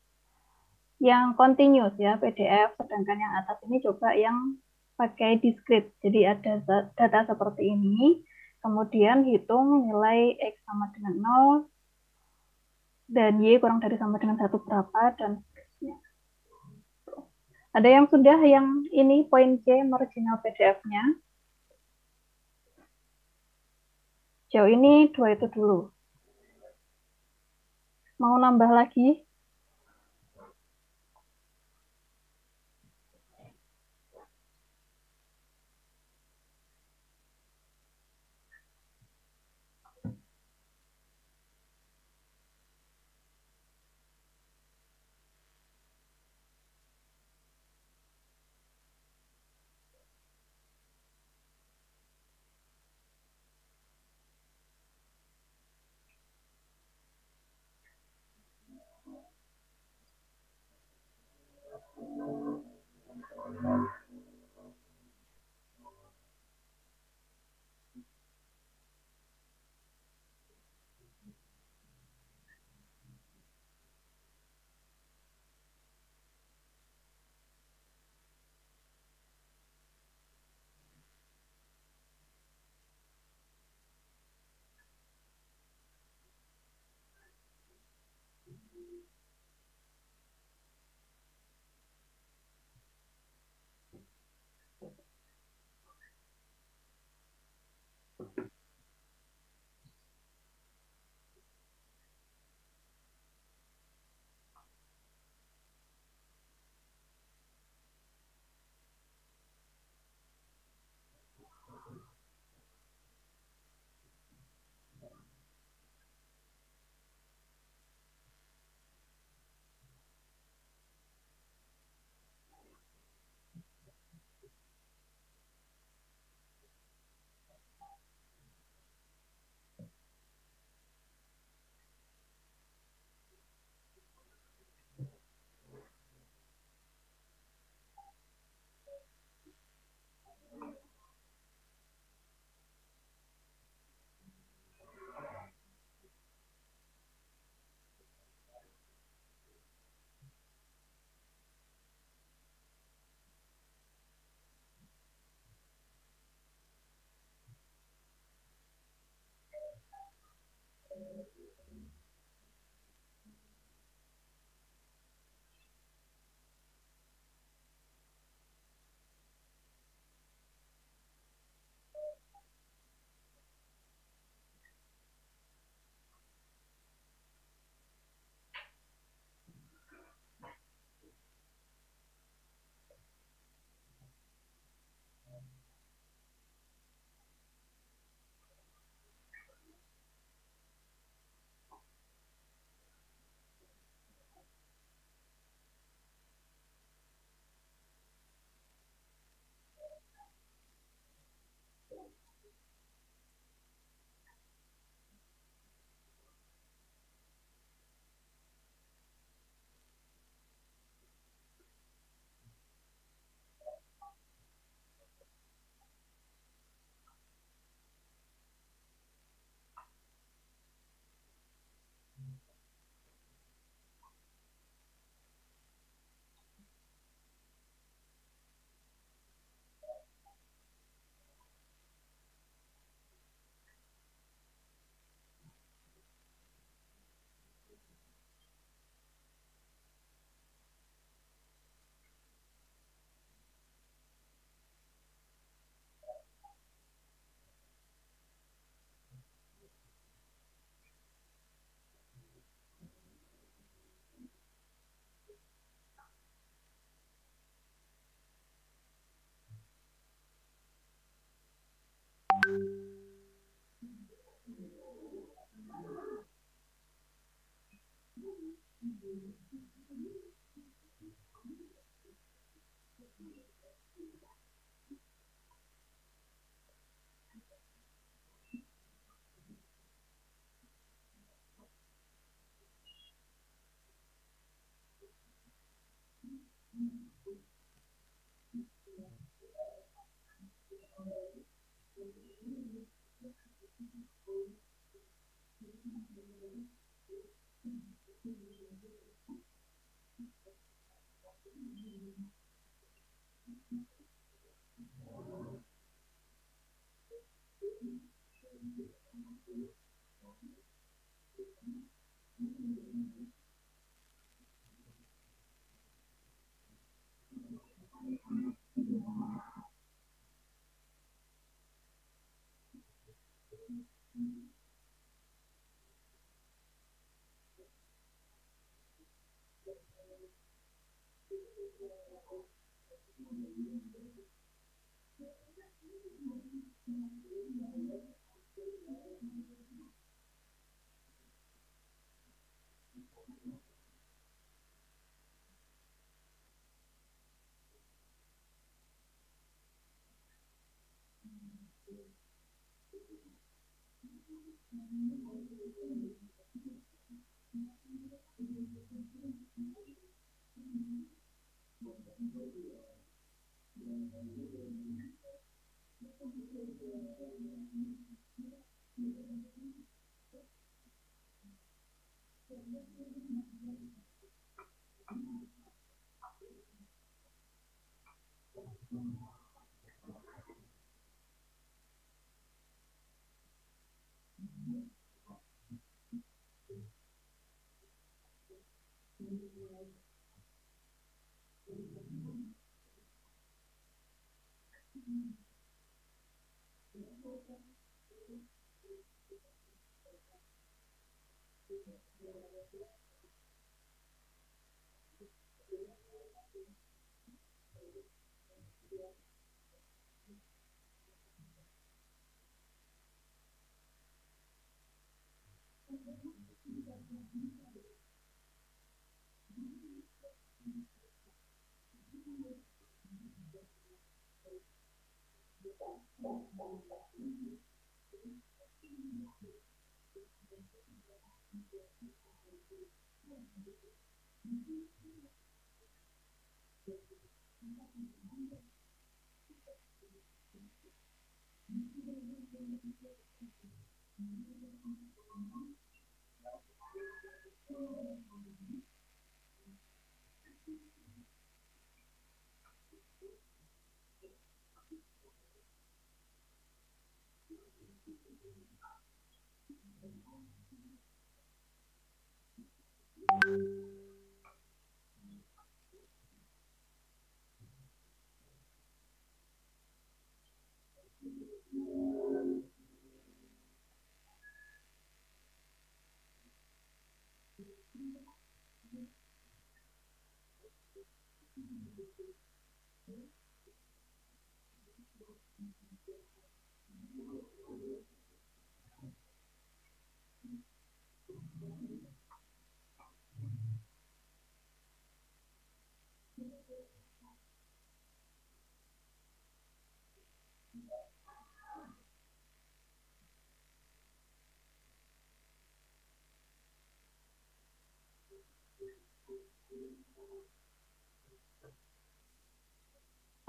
yang continuous ya, PDF, sedangkan yang atas ini coba yang pakai discrete. Jadi ada data seperti ini, kemudian hitung nilai X sama dengan 0, dan Y kurang dari sama dengan 1 berapa, dan seterusnya. Ada yang sudah yang ini poin C marginal PDF-nya. Jauh ini 2 itu dulu. Mau nambah lagi?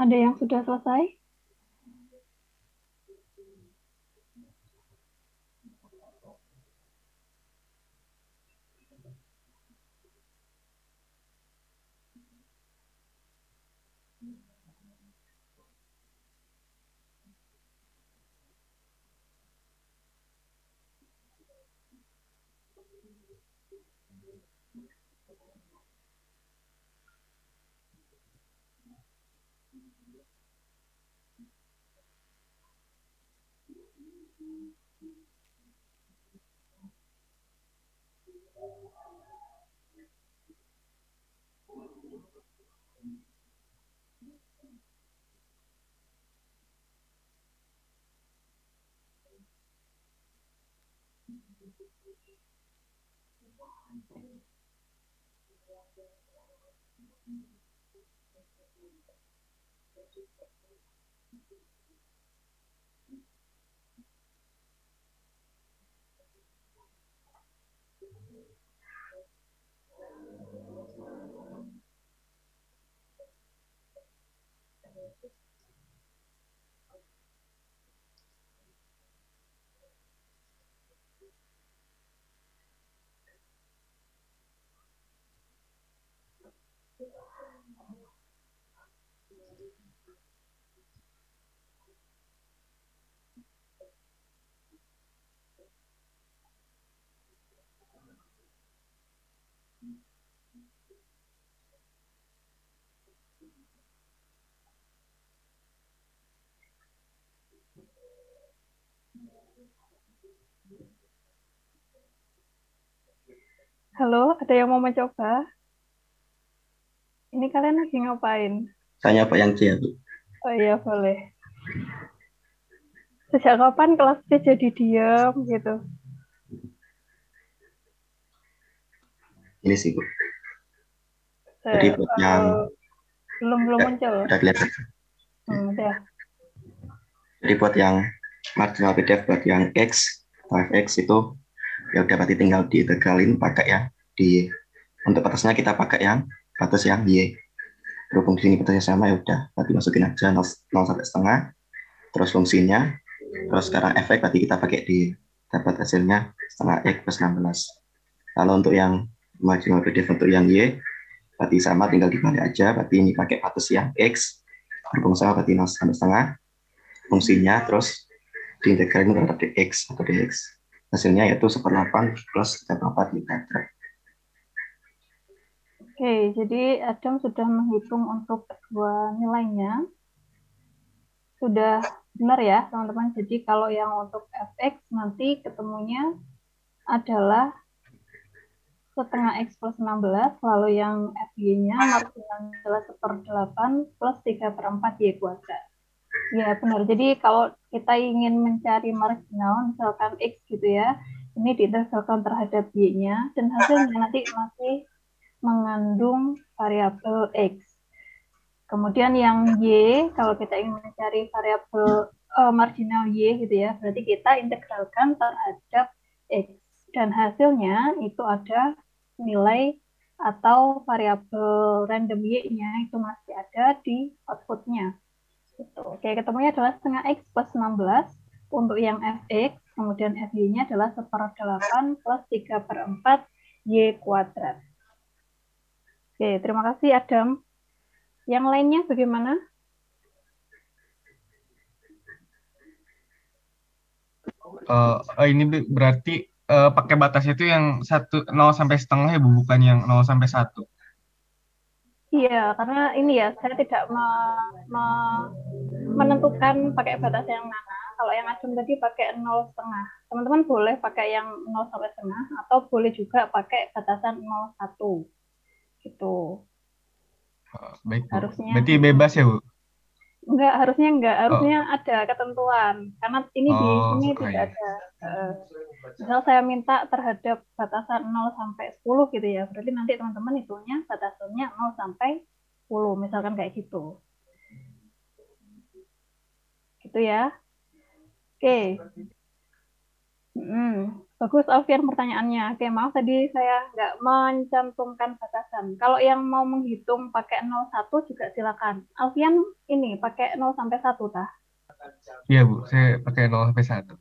Ada yang sudah selesai? Halo, ada yang mau mencoba? Ini kalian lagi ngapain? Tanya Pak yang C, Bu. Oh iya, boleh. Sejak kapan kelas C jadi diam gitu? Ini sih, Bu. Jadi buat yang belum muncul. udah kelihatan. Udah. Jadi buat yang marginal PDF buat yang X atau fx itu ya udah berarti tinggal diintegralin pakai ya untuk batasnya kita pakai yang batas yang Y. Berhubung di sini batasnya sama ya udah berarti masukin aja 0 sampai setengah terus fungsinya terus sekarang fx berarti kita pakai di dapat hasilnya setengah X plus 16. Kalau untuk yang marginal PDF untuk yang Y berarti sama tinggal dibalik aja berarti ini pakai batas yang X berhubung sama berarti 0 sampai setengah fungsinya terus diintegralin terhadap dx atau dx. Hasilnya yaitu 1/8 plus 3/4 dikadrat. Oke, jadi Adam sudah menghitung untuk kedua nilainya. Sudah benar ya, teman-teman. Jadi kalau yang untuk fx nanti ketemunya adalah setengah X plus 16, lalu yang FY-nya marginalnya adalah 1/8 plus 3/4 Y kuadrat. Ya, benar. Jadi kalau kita ingin mencari marginal, misalkan X gitu ya, ini diintegralkan terhadap Y-nya, dan hasilnya nanti masih mengandung variabel X. Kemudian yang Y, kalau kita ingin mencari variabel marginal Y gitu ya, berarti kita integralkan terhadap X. Dan hasilnya itu ada nilai atau variabel random Y-nya itu masih ada di outputnya. Gitu. Oke, ketemunya adalah setengah X plus 16 untuk yang fx, kemudian fy-nya adalah 1/8 plus 3/4 Y kuadrat. Oke, terima kasih Adam. Yang lainnya bagaimana? Ini berarti pakai batas itu yang 0 sampai setengah ya, Bu, bukan yang 0 sampai 1. Iya, karena ini ya, saya tidak menentukan pakai batas yang mana. Kalau yang Adam tadi pakai 0,5. Teman-teman boleh pakai yang 0 sampai setengah, atau boleh juga pakai batasan 0,1. Gitu. Baik, Bu. Harusnya. Berarti bebas ya, Bu? Enggak, harusnya ada ketentuan. Karena ini di sini tidak ada. Misal saya minta terhadap batasan 0 sampai 10 gitu ya, berarti nanti teman-teman hitungnya batasannya 0 sampai 10, misalkan kayak gitu. Gitu ya. Oke. Bagus Alfian pertanyaannya. Oke, maaf tadi saya nggak mencantumkan batasan. Kalau yang mau menghitung pakai 01 juga silakan. Alfian ini pakai 0 sampai 1 tah? Iya, Bu. Saya pakai 0 sampai 1.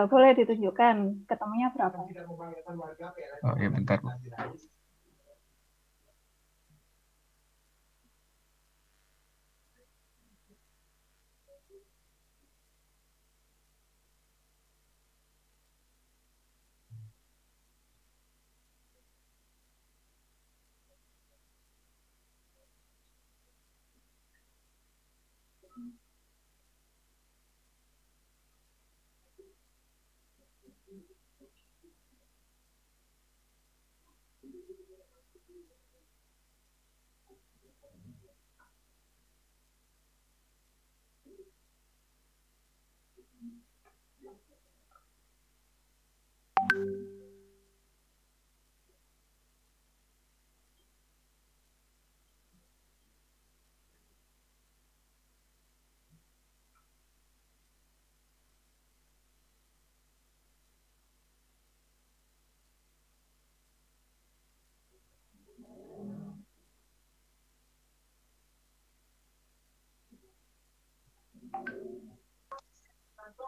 Boleh ditunjukkan ketemunya berapa? Oh, ya bentar, Bu.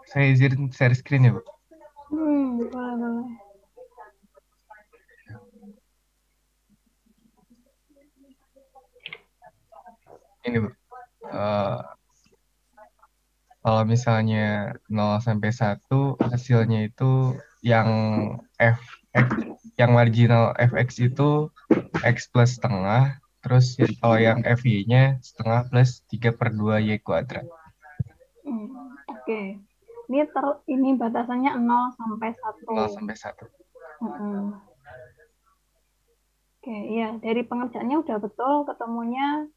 Saya izin share screen ya, Bu. Boleh. ini Bu. Eh, Kalau misalnya 0 sampai 1 hasilnya itu yang fx yang marginal fx itu x plus setengah, terus kalau yang fy-nya setengah plus 3/2 y kuadrat. Oke. Ini batasannya 0 sampai 1. 0 sampai 1. Oke, iya. Dari pengerjaannya udah betul ketemunya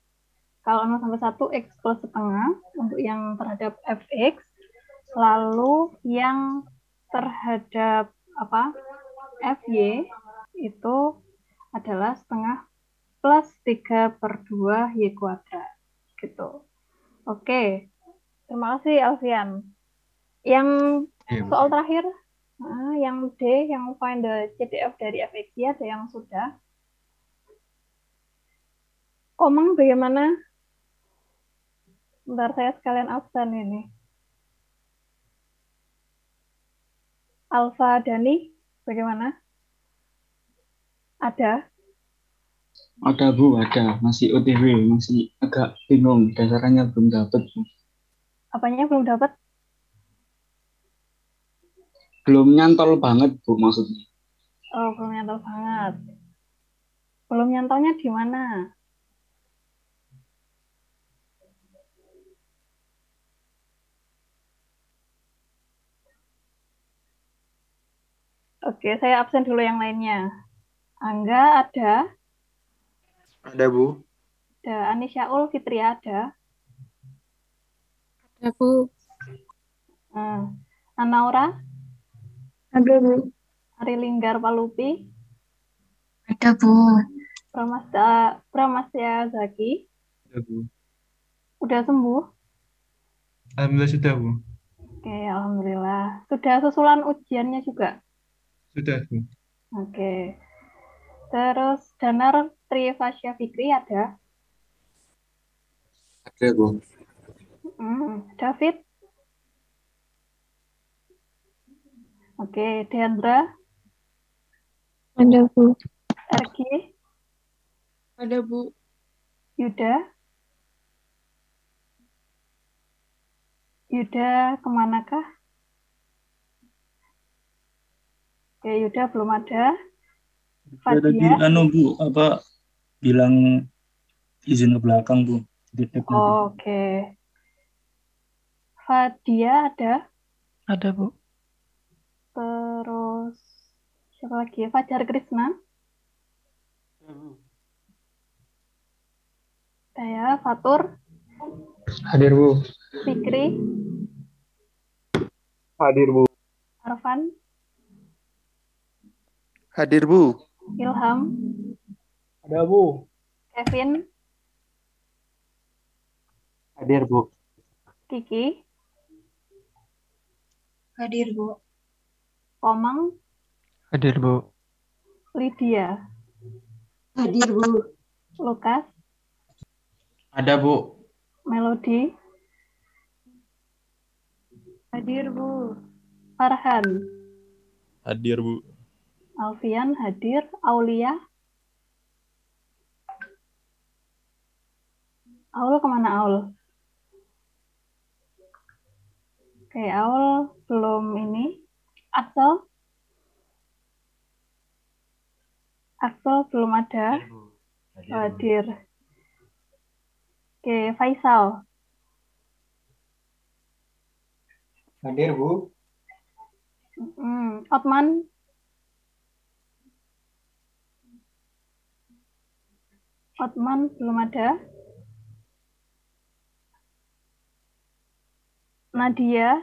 kalau 0 sampai 1 x plus setengah untuk yang terhadap fx, lalu yang terhadap fy itu adalah setengah plus 3/2 y kuadrat gitu. Oke, terima kasih Alfian. Yang soal terakhir, yang D, yang find the CDF dari fx ada yang sudah. Komang bagaimana? Bentar, saya sekalian absen ini. Alfa Dani, bagaimana? Ada? Ada Bu, ada. Masih OTW, masih agak bingung. Dasarnya belum dapat. Apanya belum dapat? Belum nyantol banget Bu maksudnya. Oh, belum nyantol banget. Belum nyantolnya di mana? Oke, saya absen dulu yang lainnya. Angga ada? Ada Bu. Ada. Anisyaul Fitria ada? Ada Bu. Anaura? Ada Bu. Ari Linggar Palupi? Ada Bu. Pramasya Zaki? Ada Bu. Udah sembuh? Alhamdulillah sudah Bu. Oke, alhamdulillah. Sudah susulan ujiannya juga? Sudah Bu. Oke. Terus Danar Trifasya Fikri ada? Ada Bu. David? Oke, Deandra? Ada Bu. Ergi? Ada Bu. Yuda? Yuda kemanakah? Oke, Yuda belum ada. Tadi Fadia? Bu, bilang izin ke belakang Bu. Oke. Fadia ada? Ada Bu. Terus siapa lagi? Fajar Krisna? Saya Fatur? Hadir Bu. Fikri? Hadir Bu. Arfan? Hadir Bu. Ilham? Ada Bu. Kevin? Hadir Bu. Kiki? Hadir Bu. Komang? Hadir Bu. Lydia? Hadir Bu. Lukas? Ada Bu. Melody? Hadir Bu. Farhan? Hadir Bu. Alfian hadir. Aulia? Aul kemana Aul? Oke, Aul belum ini. Axel? Axel belum ada. Hadir. Oke, Faisal? Hadir Bu. Otman? Otman belum ada. Nadia?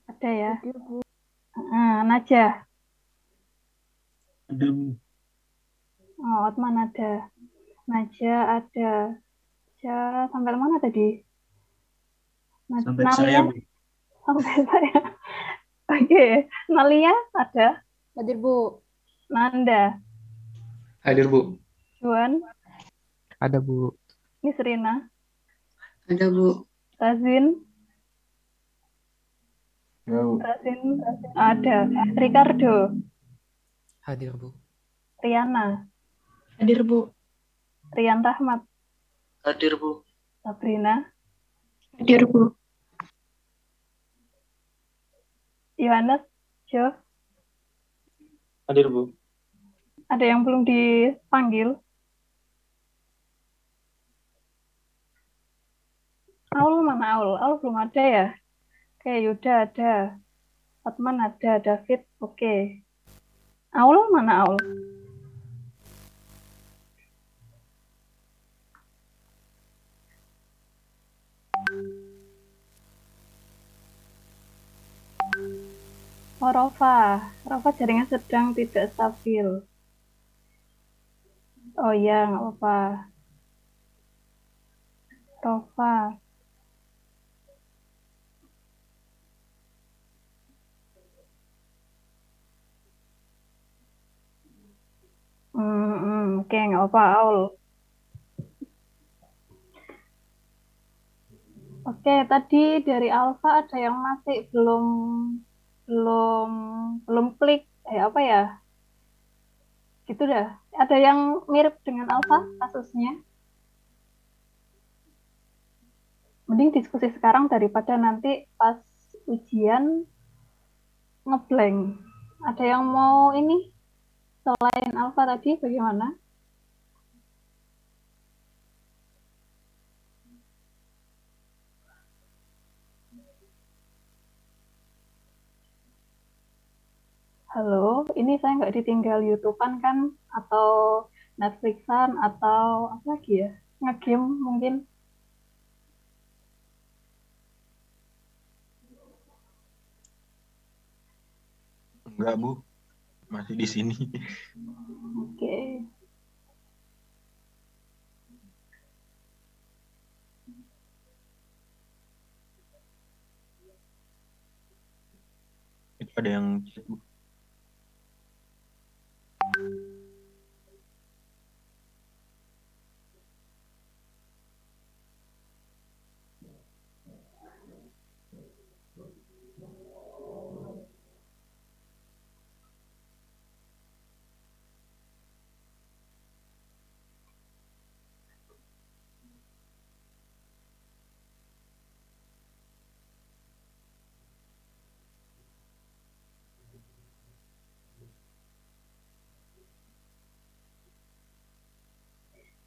Ada ya? Najah? Ada Bu. Oh, Otman ada. Najah ada. Najah sampai mana tadi? Sampai saya Bu. Sampai saya. Oke. Nalia ada? Hadir Bu. Nanda? Hadir Bu. Juan? Ada Bu. Nisrina? Ada Bu. Razin? Razin ada. Ricardo? Hadir Bu. Riana? Hadir Bu. Rian Rahmat? Hadir Bu. Sabrina, Hadir, Bu. Yohanes, Jo, Hadir, Bu. ada yang belum dipanggil? Aul mana Aul? Aul belum ada ya? Oke, Yuda ada. Fatman ada, David, oke. Aul mana Aul? Oh, Rofa. Rofa jaringan sedang tidak stabil. Oh iya, nggak apa-apa. Rofa. Oke, nggak apa-apa, Aul. Oke, tadi dari Alfa ada yang masih belum belum belum klik. Apa ya? Gitu dah. Ada yang mirip dengan Alfa kasusnya. Mending diskusi sekarang daripada nanti pas ujian ngeblank. Ada yang mau ini selain Alfa tadi bagaimana? Halo, ini saya nggak ditinggal YouTube-an kan? Atau Netflix-an atau apa lagi ya? Nge-game mungkin? Enggak, Bu. Masih di sini. Oke. Itu ada yang chat, Bu.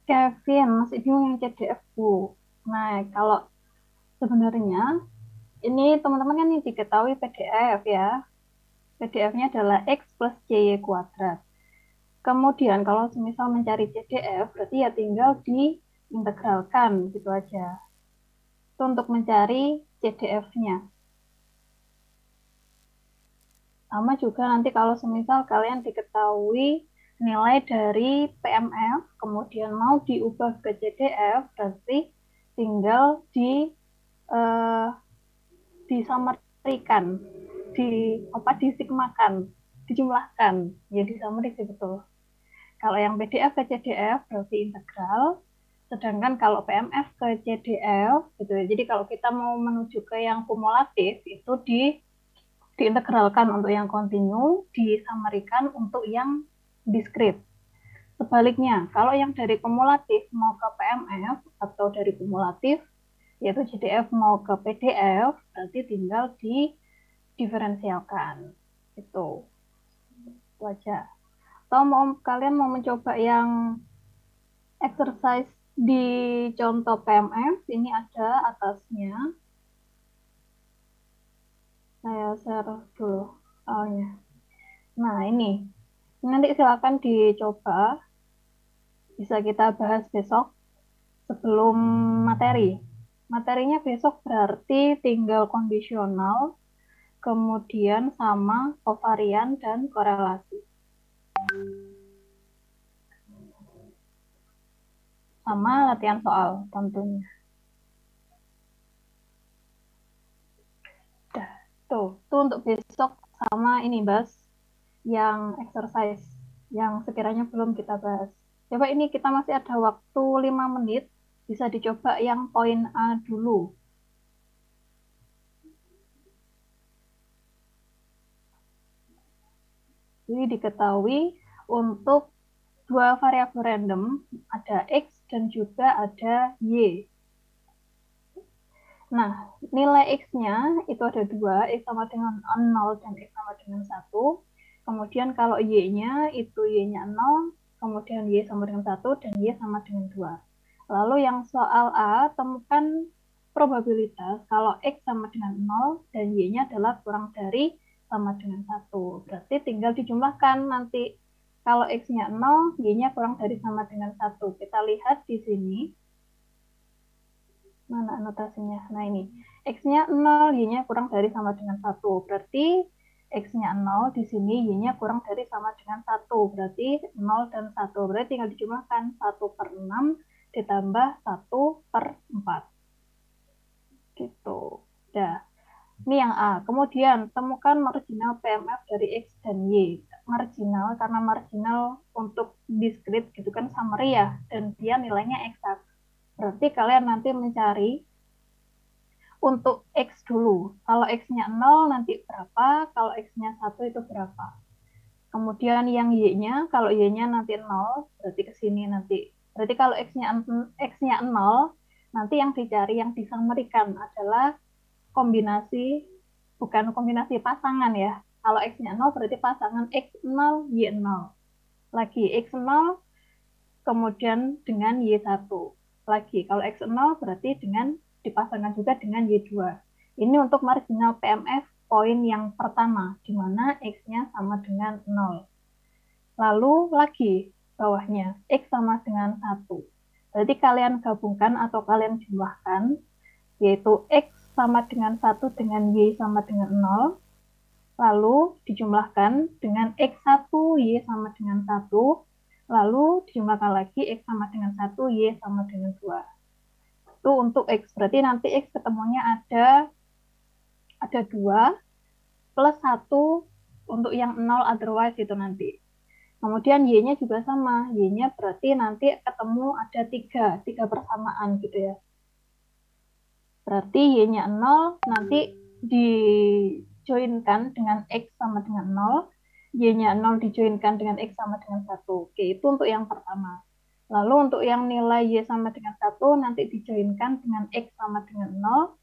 Kevin, masih bingung yang CDF, Bu. Nah, kalau sebenarnya ini teman-teman kan ini diketahui PDF ya. PDF-nya adalah X plus CY kuadrat. Kemudian kalau misal mencari CDF, berarti ya tinggal diintegralkan, gitu aja. Itu untuk mencari CDF-nya. Sama juga nanti kalau semisal kalian diketahui nilai dari PMF, kemudian mau diubah ke CDF, berarti tinggal disamarikan, disigmakan, dijumlahkan, ya disummary sih betul. Kalau yang PDF ke CDF berarti integral, sedangkan kalau PMF ke CDF gitu. Jadi kalau kita mau menuju ke yang kumulatif itu diintegralkan untuk yang kontinu, disamarikan untuk yang diskrit. Sebaliknya, kalau yang dari kumulatif mau ke PMF atau dari kumulatif yaitu CDF mau ke PDF, berarti tinggal didiferensialkan. Itu aja. Atau kalian mau mencoba yang exercise di contoh PMF, ini ada atasnya. Saya share dulu soalnya. Nah, ini nanti silakan dicoba. Bisa kita bahas besok sebelum materi. Materinya besok berarti tinggal kondisional, kemudian sama kovarian dan korelasi. Sama latihan soal tentunya. Tuh untuk besok sama ini Bas, yang exercise yang sekiranya belum kita bahas. Coba ini kita masih ada waktu 5 menit, bisa dicoba yang poin A dulu. Jadi diketahui untuk dua variabel random, ada X dan juga ada Y. Nah, nilai X-nya itu ada dua, X sama dengan 0 dan X sama dengan 1. Kemudian kalau Y-nya itu Y-nya 0, kemudian Y sama dengan 1, dan Y sama dengan 2. Lalu yang soal A, temukan probabilitas kalau X sama dengan 0 dan Y-nya adalah kurang dari sama dengan 1. Berarti tinggal dijumlahkan nanti. Kalau X-nya 0, Y-nya kurang dari sama dengan 1. Kita lihat di sini. Mana anotasinya? Nah ini, X-nya 0, Y-nya kurang dari sama dengan 1. Berarti X-nya 0, di sini Y-nya kurang dari sama dengan 1. Berarti 0 dan 1. Berarti tinggal dijumlahkan 1/6 ditambah 1/4. Gitu. Dah. Ini yang A. Kemudian, temukan marginal PMF dari X dan Y. Marginal, karena marginal untuk diskrit gitu kan summary ya, dan dia nilainya eksak. Berarti kalian nanti mencari untuk X dulu. Kalau X-nya 0 nanti berapa, kalau X-nya 1 itu berapa. Kemudian yang Y-nya, kalau Y-nya nanti 0, berarti ke sini nanti. Berarti kalau X-nya 0, nanti yang dicari, yang disamerikan adalah kombinasi, bukan kombinasi pasangan ya. Kalau X-nya 0 berarti pasangan X0, Y0. Lagi X0, kemudian dengan Y1. Lagi, kalau X0 berarti dengan dipasangkan juga dengan Y2. Ini untuk marginal PMF poin yang pertama, di mana X-nya sama dengan 0. Lalu lagi bawahnya, X sama dengan 1. Berarti kalian gabungkan atau kalian jumlahkan, yaitu X sama dengan 1 dengan Y sama dengan 0. Lalu dijumlahkan dengan X1, Y sama dengan 1. Lalu dijumlahkan lagi X sama dengan 1, Y sama dengan 2. Itu untuk X. Berarti nanti X ketemunya ada 2 plus 1 untuk yang 0 otherwise itu nanti. Kemudian Y-nya juga sama. Y-nya berarti nanti ketemu ada 3 persamaan gitu ya. Berarti Y-nya 0 nanti dijoinkan dengan X sama dengan 0. Y-nya 0 dijoinkan dengan X sama dengan 1. Oke, itu untuk yang pertama. Lalu untuk yang nilai Y sama dengan 1 nanti dijoinkan dengan X sama dengan 0.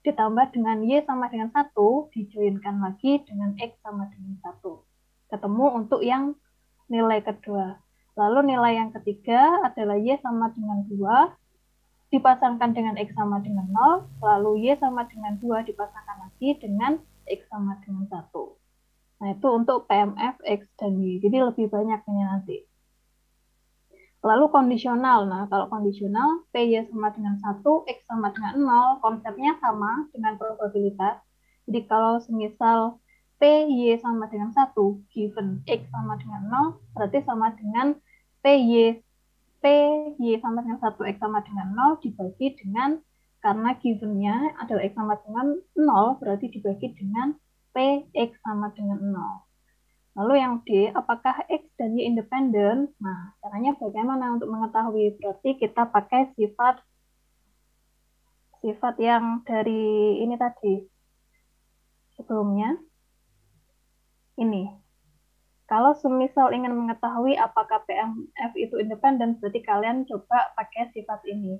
Ditambah dengan Y sama dengan 1, dijoinkan lagi dengan X sama dengan 1. Ketemu untuk yang nilai kedua. Lalu nilai yang ketiga adalah Y sama dengan 2. Dipasangkan dengan X sama dengan 0, lalu Y sama dengan 2 dipasangkan lagi dengan X sama dengan 1. Nah, itu untuk PMF, X, dan Y. Jadi lebih banyak ini nanti. Lalu kondisional. Nah, kalau kondisional, PY sama dengan 1, X sama dengan 0, konsepnya sama dengan probabilitas. Jadi kalau semisal PY sama dengan 1, given X sama dengan 0, berarti sama dengan PY sama dengan 1, X sama dengan 0 dibagi dengan, karena given-nya adalah X sama dengan 0, berarti dibagi dengan PX sama dengan 0. Lalu yang D, apakah X dan Y independen? Nah, caranya bagaimana untuk mengetahui? Berarti kita pakai sifat yang dari ini tadi, sebelumnya. Ini. Kalau semisal ingin mengetahui apakah PMF itu independen, berarti kalian coba pakai sifat ini.